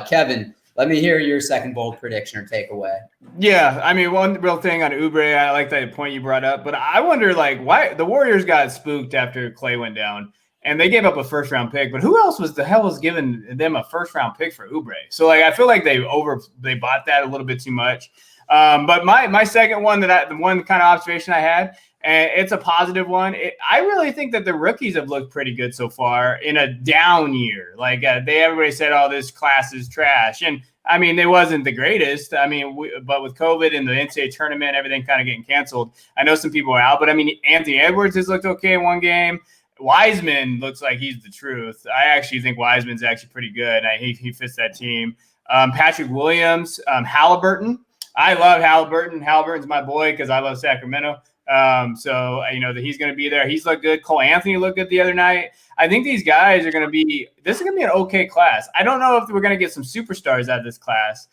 Kevin. Let me hear your second bold prediction or takeaway. Yeah, I mean, one real thing on Oubre, I like that point you brought up, but I wonder, like, why the Warriors got spooked after Clay went down, and they gave up a first-round pick, but who else was giving them a first-round pick for Oubre? So, like, I feel like they bought that a little bit too much. But my second one the one kind of observation I had, and it's a positive one. I really think that the rookies have looked pretty good so far in a down year. Like everybody said, "Oh, this class is trash," and I mean, it wasn't the greatest. I mean, but with COVID and the NCAA tournament, everything kind of getting canceled. I know some people are out, but I mean, Anthony Edwards has looked okay in one game. Wiseman looks like he's the truth. I actually think Wiseman's actually pretty good. He fits that team. Patrick Williams, Halliburton. I love Halliburton. Halliburton's my boy because I love Sacramento. So, you know, that he's going to be there. He's looked good. Cole Anthony looked good the other night. I think these guys are going to be – this is going to be an okay class. I don't know if we're going to get some superstars out of this class.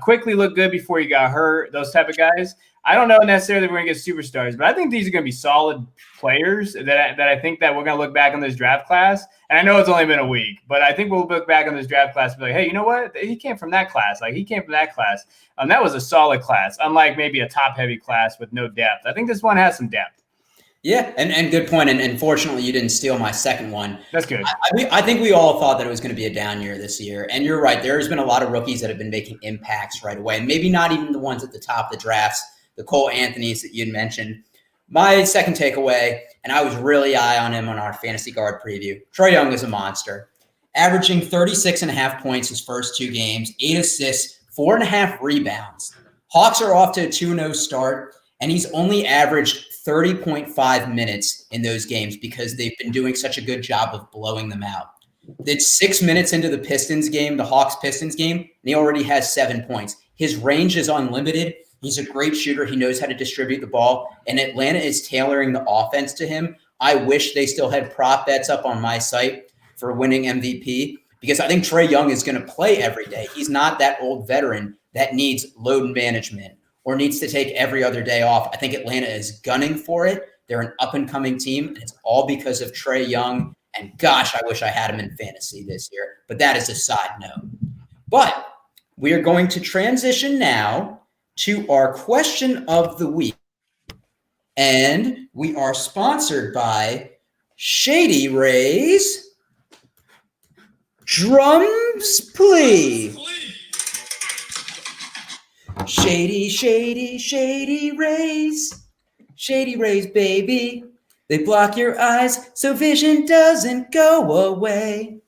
Quickly looked good before he got hurt, those type of guys. I don't know necessarily we're going to get superstars, but I think these are going to be solid players that I think that we're going to look back on this draft class. And I know it's only been a week, but I think we'll look back on this draft class and be like, hey, you know what? He came from that class. Like, he came from that class. That was a solid class, unlike maybe a top-heavy class with no depth. I think this one has some depth. Yeah, and good point. And fortunately, you didn't steal my second one. That's good. I think we all thought that it was going to be a down year this year. And you're right. There's been a lot of rookies that have been making impacts right away. And maybe not even the ones at the top of the drafts, the Cole Anthonys that you'd mentioned. My second takeaway, and I was really high on him on our fantasy guard preview, Trae Young is a monster. Averaging 36.5 points his first 2 games, 8 assists, 4.5 rebounds. Hawks are off to a 2-0 start, and he's only averaged 30.5 minutes in those games because they've been doing such a good job of blowing them out. It's 6 minutes into the Pistons game, the Hawks-Pistons game, and he already has 7 points. His range is unlimited. He's a great shooter. He knows how to distribute the ball, and Atlanta is tailoring the offense to him. I wish they still had prop bets up on my site for winning MVP because I think Trae Young is going to play every day. He's not that old veteran that needs load management or needs to take every other day off. I think Atlanta is gunning for it. They're an up-and-coming team, and it's all because of Trae Young. And gosh, I wish I had him in fantasy this year. But that is a side note. But we are going to transition now to our question of the week. And we are sponsored by Shady Rays. Drums, please. Shady, shady, shady rays. Shady rays, baby. They block your eyes so vision doesn't go away.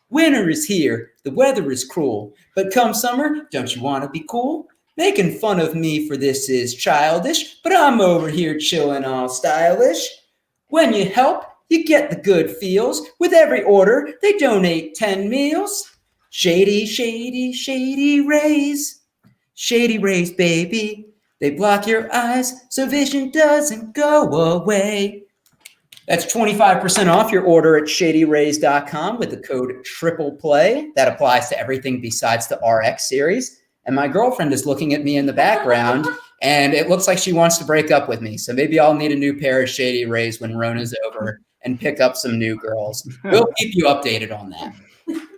Winter is here. The weather is cruel. But come summer, don't you want to be cool? Making fun of me for this is childish, but I'm over here chilling all stylish. When you help, you get the good feels. With every order, they donate 10 meals. Shady, shady, shady rays. Shady rays, baby. They block your eyes so vision doesn't go away. That's 25% off your order at shadyrays.com with the code TRIPLEPLAY. That applies to everything besides the RX series. And my girlfriend is looking at me in the background, and it looks like she wants to break up with me. So maybe I'll need a new pair of Shady Rays when Rona's over and pick up some new girls. We'll keep you updated on that.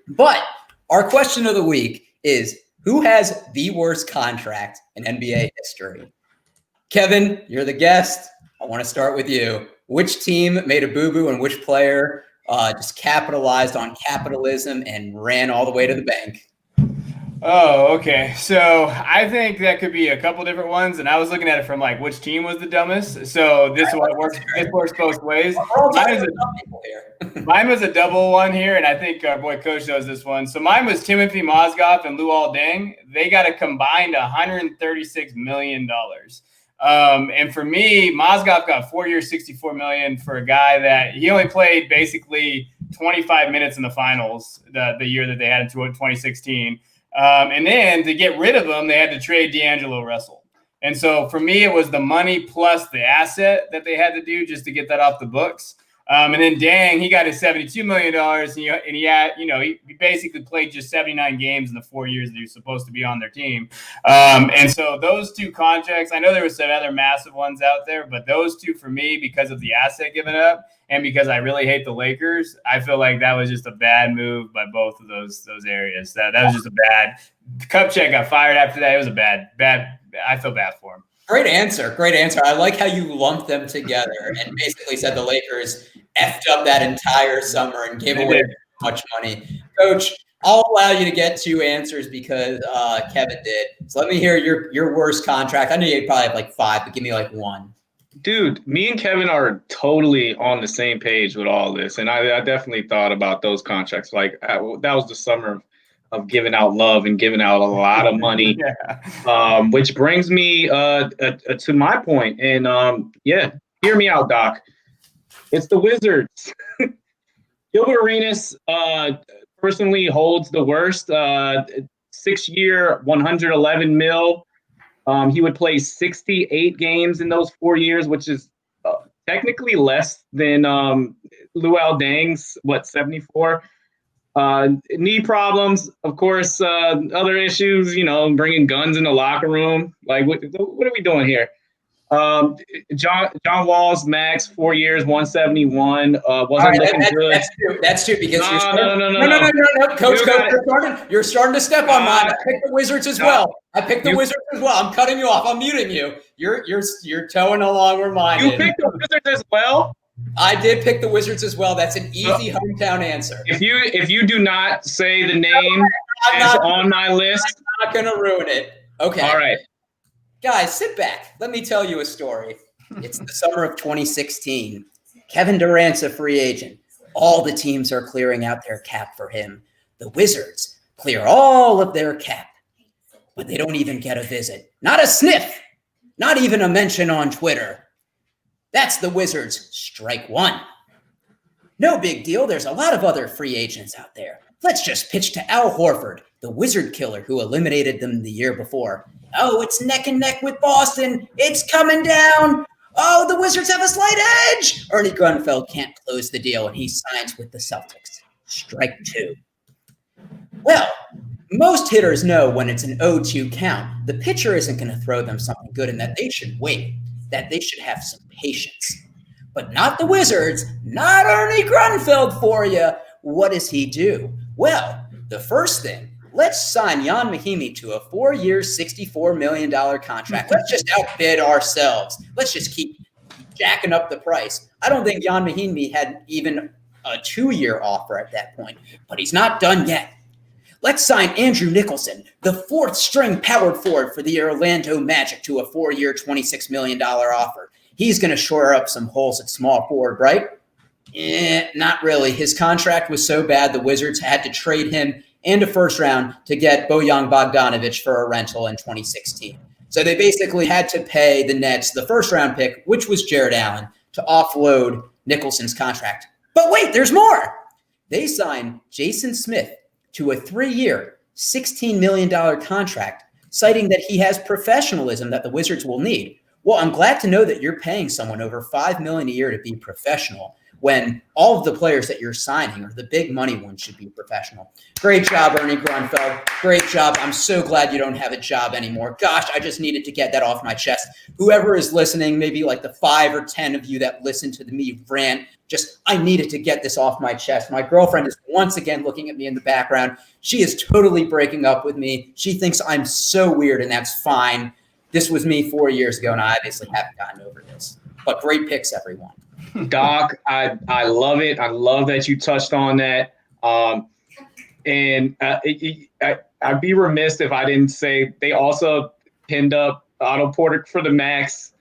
But our question of the week is, who has the worst contract in NBA history? Kevin, you're the guest. I want to start with you. Which team made a boo-boo and which player just capitalized on capitalism and ran all the way to the bank? Oh, okay. So I think that could be a couple different ones, and I was looking at it from like which team was the dumbest. So this one works. This works both ways. Mine was a double one here, and I think our boy Coach knows this one. So mine was Timothy Mozgov and Luol Deng. They got a combined $136 million. And for me, Mozgov got 4 years, $64 million for a guy that he only played basically 25 minutes in the finals the year that they had in 2016. And then to get rid of him, they had to trade D'Angelo Russell. And so for me, it was the money plus the asset that they had to do just to get that off the books. And then Dang, he got his $72 million, and he had, he basically played just 79 games in the 4 years that he was supposed to be on their team. And so those two contracts, I know there were some other massive ones out there, but those two for me, because of the asset given up and because I really hate the Lakers, I feel like that was just a bad move by both of those areas. That was just a bad. Kupchak got fired after that. It was a bad. I feel bad for him. Great answer. I like how you lumped them together and basically said the Lakers effed up that entire summer and gave away much money. Coach, I'll allow you to get 2 answers because Kevin did. So let me hear your worst contract. I know you probably have like 5, but give me like 1. Dude, me and Kevin are totally on the same page with all this. And I definitely thought about those contracts. Like that was the summer of giving out love and giving out a lot of money, which brings me to my point. And hear me out, Doc. It's the Wizards. Gilbert Arenas personally holds the worst 6-year, $111 million. He would play 68 games in those 4 years, which is technically less than Luol Deng's 74. Knee problems, of course, other issues, bringing guns in the locker room. Like, what are we doing here? John Wall's max, 4 years, 171. Wasn't looking good. That's true because No. Coach, you're starting to step on mine. I picked the Wizards as well. I'm cutting you off. I'm muting you. You're towing along where mine is. You picked the Wizards as well? I did pick the Wizards as well. That's an easy hometown answer. If you do not say the name that's on my list, I'm not going to ruin it. Okay. All right. Guys, sit back. Let me tell you a story. It's the summer of 2016. Kevin Durant's a free agent. All the teams are clearing out their cap for him. The Wizards clear all of their cap, but they don't even get a visit. Not a sniff. Not even a mention on Twitter. That's the Wizards' strike one. No big deal. There's a lot of other free agents out there. Let's just pitch to Al Horford, the Wizard killer who eliminated them the year before. Oh, it's neck and neck with Boston. It's coming down. Oh, the Wizards have a slight edge. Ernie Grunfeld can't close the deal, and he signs with the Celtics. Strike two. Well, most hitters know when it's an 0-2 count, the pitcher isn't going to throw them something good and that they should wait, that they should have some patience. But not the Wizards, not Ernie Grunfeld for you. What does he do? Well, the first thing, let's sign Jan Mahimi to a 4-year, $64 million contract. Let's just outbid ourselves. Let's just keep jacking up the price. I don't think Jan Mahimi had even a 2-year offer at that point, but he's not done yet. Let's sign Andrew Nicholson, the 4th-string power forward for the Orlando Magic, to a 4-year, $26 million offer. He's going to shore up some holes at small forward, right? Not really. His contract was so bad the Wizards had to trade him and a first round to get Bojan Bogdanovic for a rental in 2016. So they basically had to pay the Nets the first round pick, which was Jared Allen, to offload Nicholson's contract. But wait, there's more. They signed Jason Smith to a 3-year, $16 million contract, citing that he has professionalism that the Wizards will need. Well, I'm glad to know that you're paying someone over $5 million a year to be professional when all of the players that you're signing, or the big money ones, should be professional. Great job, Ernie Grunfeld. Great job. I'm so glad you don't have a job anymore. Gosh, I just needed to get that off my chest. Whoever is listening, maybe like the 5 or 10 of you that listen to me rant, I needed to get this off my chest. My girlfriend is once again looking at me in the background. She is totally breaking up with me. She thinks I'm so weird, and that's fine. This was me 4 years ago, and I obviously haven't gotten over this. But great picks, everyone. Doc, I love it. I love that you touched on that. And I'd be remiss if I didn't say they also pinned up Otto Porter for the max.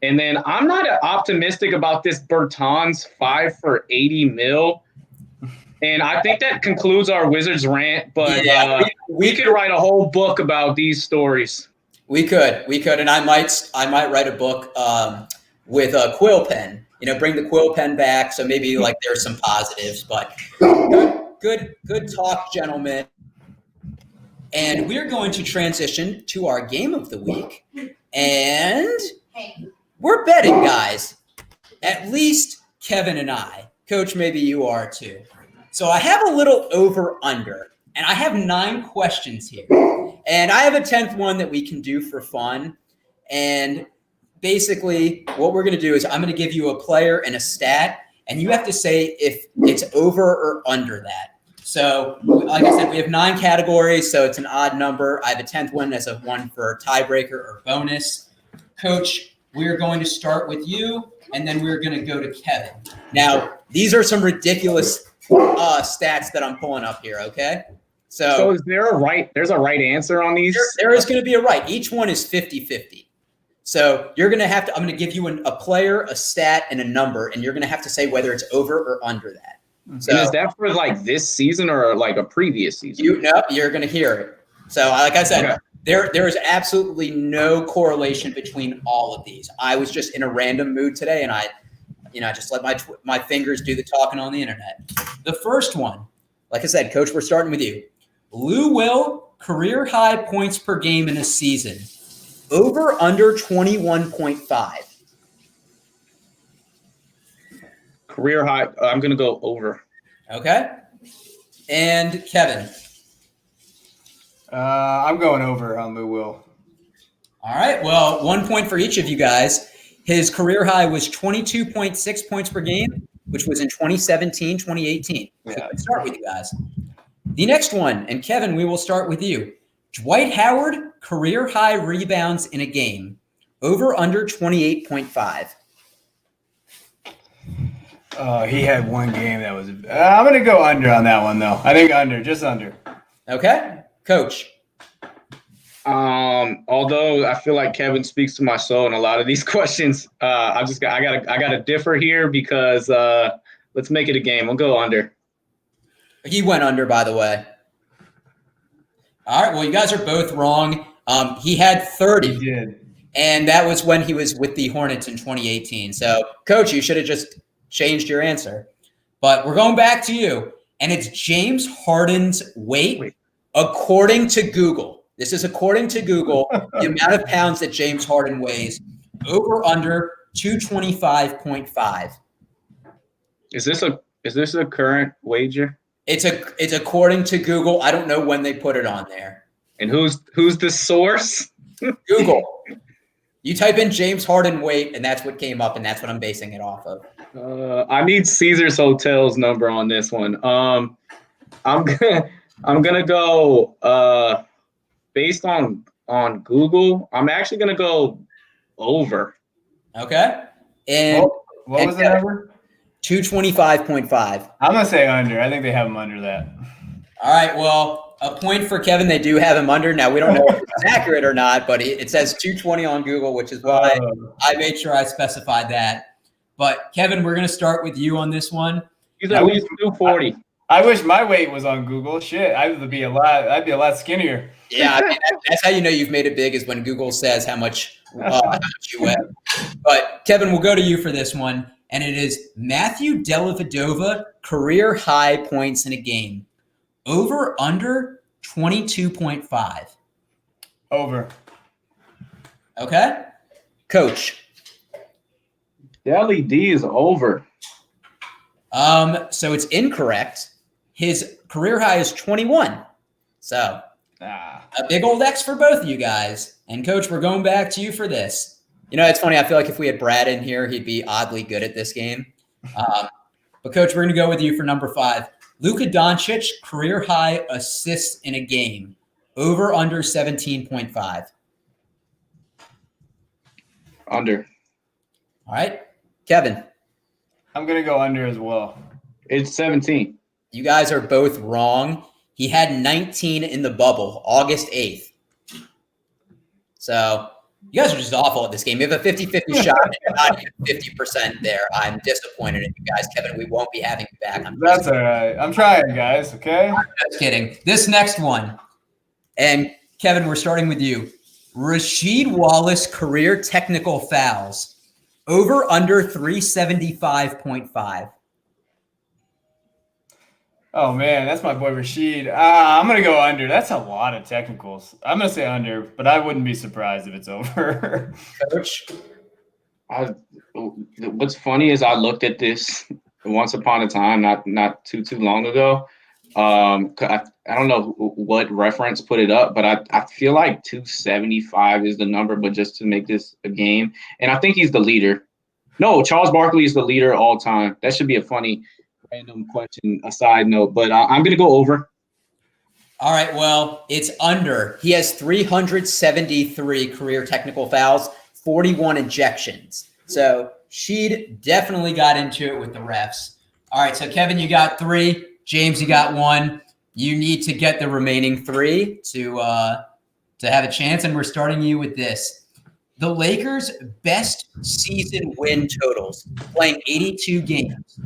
And then I'm not optimistic about this Bertans 5 for $80 million. And I think that concludes our Wizards rant. But we could write a whole book about these stories. We could, and I might write a book with a quill pen. Bring the quill pen back. So maybe there's some positives, but good talk, gentlemen. And we're going to transition to our game of the week, and we're betting, guys. At least Kevin and I. Coach, maybe you are too. So I have a little over/under, and I have 9 questions here. And I have a 10th one that we can do for fun. And basically what we're going to do is I'm going to give you a player and a stat, and you have to say if it's over or under that. So like I said, we have 9 categories, so it's an odd number. I have a 10th one as a one for tiebreaker or bonus. Coach, we're going to start with you, and then we're going to go to Kevin. Now, these are some ridiculous stats that I'm pulling up here, okay? So is there there's a right answer on these? There is going to be a right. Each one is 50-50. So you're going to have to, I'm going to give you a player, a stat, and a number, and you're going to have to say whether it's over or under that. So, and is that for this season or a previous season? You're going to hear it. So like I said, okay. There is absolutely no correlation between all of these. I was just in a random mood today, and I just let my fingers do the talking on the internet. The first one, like I said, Coach, we're starting with you. Lou Will, career high points per game in a season. Over under 21.5. Career high. I'm going to go over. Okay. And Kevin. I'm going over on Lou Will. All right. Well, 1 point for each of you guys. His career high was 22.6 points per game, which was in 2017, 2018. So let's start with you guys. The next one, and Kevin, we will start with you. Dwight Howard, career high rebounds in a game, over under 28.5. He had one game that was. I'm going to go under on that one, though. I think under, just under. Okay. Coach. Although I feel like Kevin speaks to my soul in a lot of these questions, I gotta differ here because let's make it a game. I'll go under. He went under, by the way. All right. Well, you guys are both wrong. He had 30. He did. And that was when he was with the Hornets in 2018. So, Coach, you should have just changed your answer. But we're going back to you. And it's James Harden's weight, according to Google. This is according to Google, the amount of pounds that James Harden weighs, over under 225.5. Is this a current wager? It's according to Google. I don't know when they put it on there. And who's the source? Google. You type in James Harden weight, and that's what came up, and that's what I'm basing it off of. I need Caesar's Hotel's number on this one. I'm gonna go based on Google. I'm actually gonna go over. Okay. And what was the number? 225.5. I'm gonna say under. I think they have him under that. All right. Well, a point for Kevin. They do have him under. Now we don't know if it's accurate or not, but it says 220 on Google, which is why I made sure I specified that. But Kevin, we're gonna start with you on this one. He's at least 240. I wish my weight was on Google. Shit, I'd be a lot skinnier. Yeah, I mean, that's how you know you've made it big, is when Google says how much you weigh. But Kevin, we'll go to you for this one, and it is Matthew Dellavedova, career high points in a game, over under 22.5. Over. Okay, Coach. Deli D is over. So it's incorrect. His career high is 21. So a big old X for both of you guys. And Coach, we're going back to you for this. You know, it's funny. I feel like if we had Brad in here, he'd be oddly good at this game. But Coach, we're going to go with you for number 5. Luka Doncic, career high assists in a game, over under 17.5. Under. All right, Kevin. I'm going to go under as well. It's 17. You guys are both wrong. He had 19 in the bubble, August 8th. So you guys are just awful at this game. You have a 50-50 shot, and you're not even 50% there. I'm disappointed in you guys. Kevin, we won't be having you back. That's all right. I'm trying, guys, okay? I'm just kidding. This next one, and Kevin, we're starting with you. Rasheed Wallace, career technical fouls, over under 375.5. Oh, man, that's my boy Rasheed. I'm going to go under. That's a lot of technicals. I'm going to say under, but I wouldn't be surprised if it's over. Coach? What's funny is I looked at this once upon a time, not too long ago. I don't know what reference put it up, but I feel like 275 is the number, but just to make this a game. And I think he's the leader. No, Charles Barkley is the leader all time. That should be a funny random question, a side note, but I'm going to go over. All right, well, it's under. He has 373 career technical fouls, 41 ejections. So Sheed definitely got into it with the refs. All right, so Kevin, you got 3. James, you got 1. You need to get the remaining 3 to have a chance, and we're starting you with this. The Lakers' best season win totals, playing 82 games,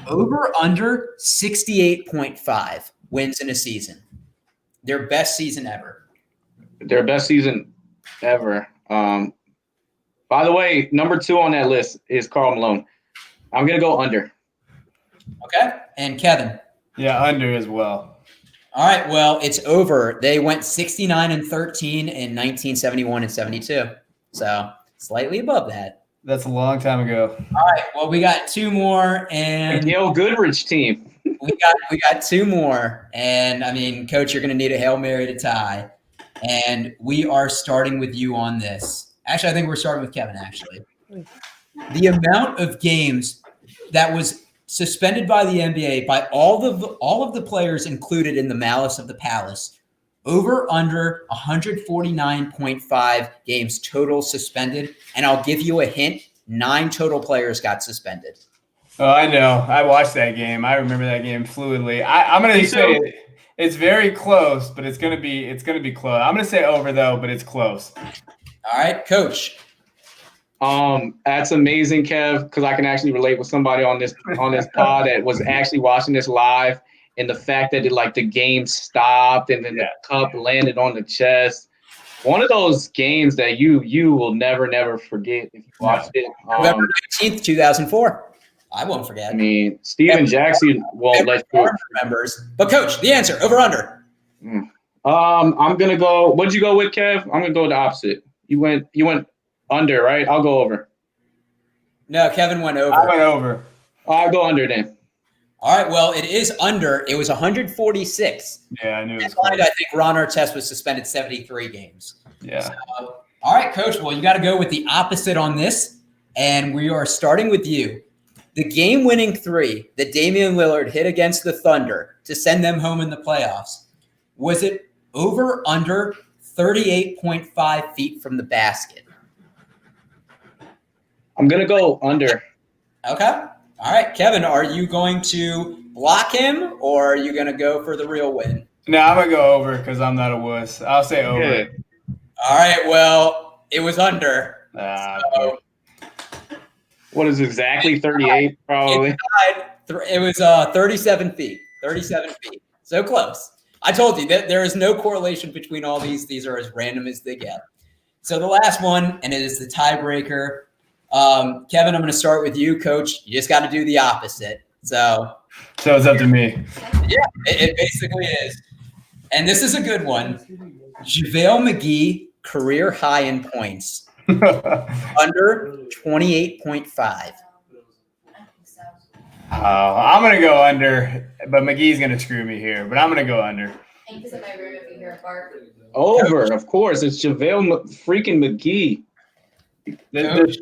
over under 68.5 wins in a season. Their best season ever. Their best season ever. By the way, number 2 on that list is Karl Malone. I'm going to go under. Okay. And Kevin? Yeah, under as well. All right. Well, it's over. They went 69-13 in 1971 and 72. So slightly above that. That's a long time ago. All right. Well, we got 2 more. And Gail Goodrich team. We got two more, and I mean, Coach, you're going to need a Hail Mary to tie, and we are starting with you on this. Actually, I think we're starting with Kevin. Actually, the amount of games that was suspended by the NBA by all of the players included in the Malice of the Palace, over under 149.5 games total suspended, and I'll give you a hint: 9 total players got suspended. Oh, I know. I watched that game. I remember that game fluidly. I'm going to say it's very close, but it's going to be close. I'm going to say over though, but it's close. All right, Coach. That's amazing, Kev, because I can actually relate with somebody on this pod that was actually watching this live, and the fact that the game stopped and then the cup landed on the chest. One of those games that you will never forget if you watched it. November 19th, 2004. I won't forget. I mean, Steven Jackson won't let you. Remembers. But Coach, the answer, over under. I'm gonna go. What'd you go with, Kev? I'm gonna go the opposite. You went under, right? I'll go over. No, Kevin went over. I went over. I'll go under then. All right. Well, it is under. It was 146. Yeah, I knew it was I think Ron Artest was suspended 73 games. Yeah. So, all right, Coach. Well, you got to go with the opposite on this, and we are starting with you. The game-winning 3 that Damian Lillard hit against the Thunder to send them home in the playoffs, was it over under 38.5 feet from the basket? I'm going to go under. Okay. All right, Kevin, are you going to block him or are you going to go for the real win? No, I'm going to go over because I'm not a wuss. I'll say over. Yeah. All right, well, it was under. What is exactly 38, probably? It was 37 feet. 37 feet. So close. I told you that there is no correlation between all these. These are as random as they get. So the last one, and it is the tiebreaker. Kevin, I'm going to start with you, Coach. You just got to do the opposite. So it's up to me. Yeah, it basically is. And this is a good one. JaVale McGee, career high in points. Under 28.5. I'm going to go under, but McGee's going to screw me here. But I'm going to go under. Over, of course. It's JaVale freaking McGee. Coach,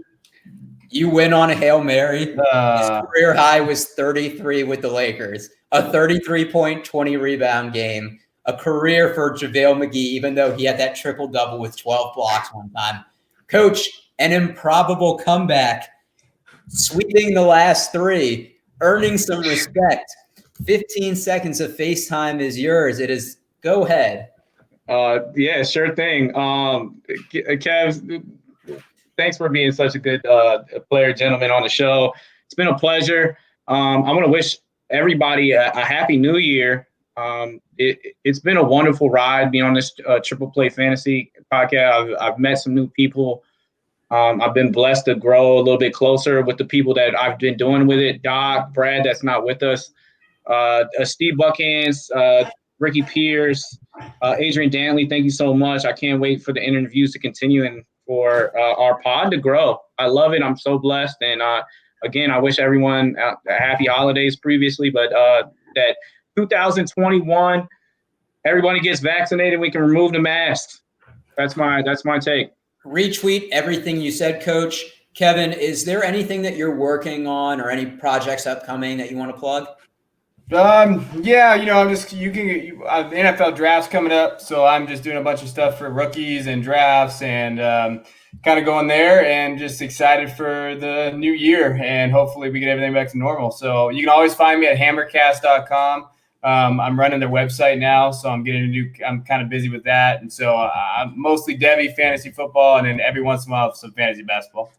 you win on a Hail Mary. His career high was 33 with the Lakers. A 33-point, 20-rebound game. A career for JaVale McGee, even though he had that triple-double with 12 blocks one time. Coach, an improbable comeback, sweeping the last 3, earning some respect. 15 seconds of FaceTime is yours. It is go ahead. Yeah, sure thing. Kev, thanks for being such a good player, gentleman on the show. It's been a pleasure. I want to wish everybody a happy new year. It's been a wonderful ride being on this Triple Play Fantasy podcast. I've met some new people. I've been blessed to grow a little bit closer with the people that I've been doing with it. Doc, Brad, that's not with us. Steve Buckhands, Ricky Pierce, Adrian Dantley, thank you so much. I can't wait for the interviews to continue and for our pod to grow. I love it. I'm so blessed. And again, I wish everyone happy holidays previously, but that 2021, everybody gets vaccinated. We can remove the masks. That's my take. Retweet everything you said, Coach. Kevin, is there anything that you're working on or any projects upcoming that you want to plug? Yeah, I'm just the NFL draft's coming up, so I'm just doing a bunch of stuff for rookies and drafts and kind of going there and just excited for the new year and hopefully we get everything back to normal. So you can always find me at hammercast.com. I'm running their website now, so I'm kind of busy with that. And so I'm mostly Devy fantasy football and then every once in a while some fantasy basketball.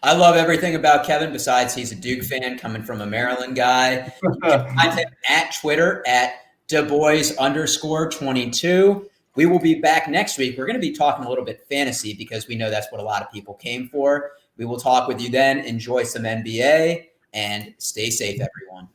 I love everything about Kevin besides he's a Duke fan coming from a Maryland guy. You can find him at Twitter at DuBois_22. We will be back next week. We're going to be talking a little bit fantasy because we know that's what a lot of people came for. We will talk with you then. Enjoy some NBA and stay safe, everyone.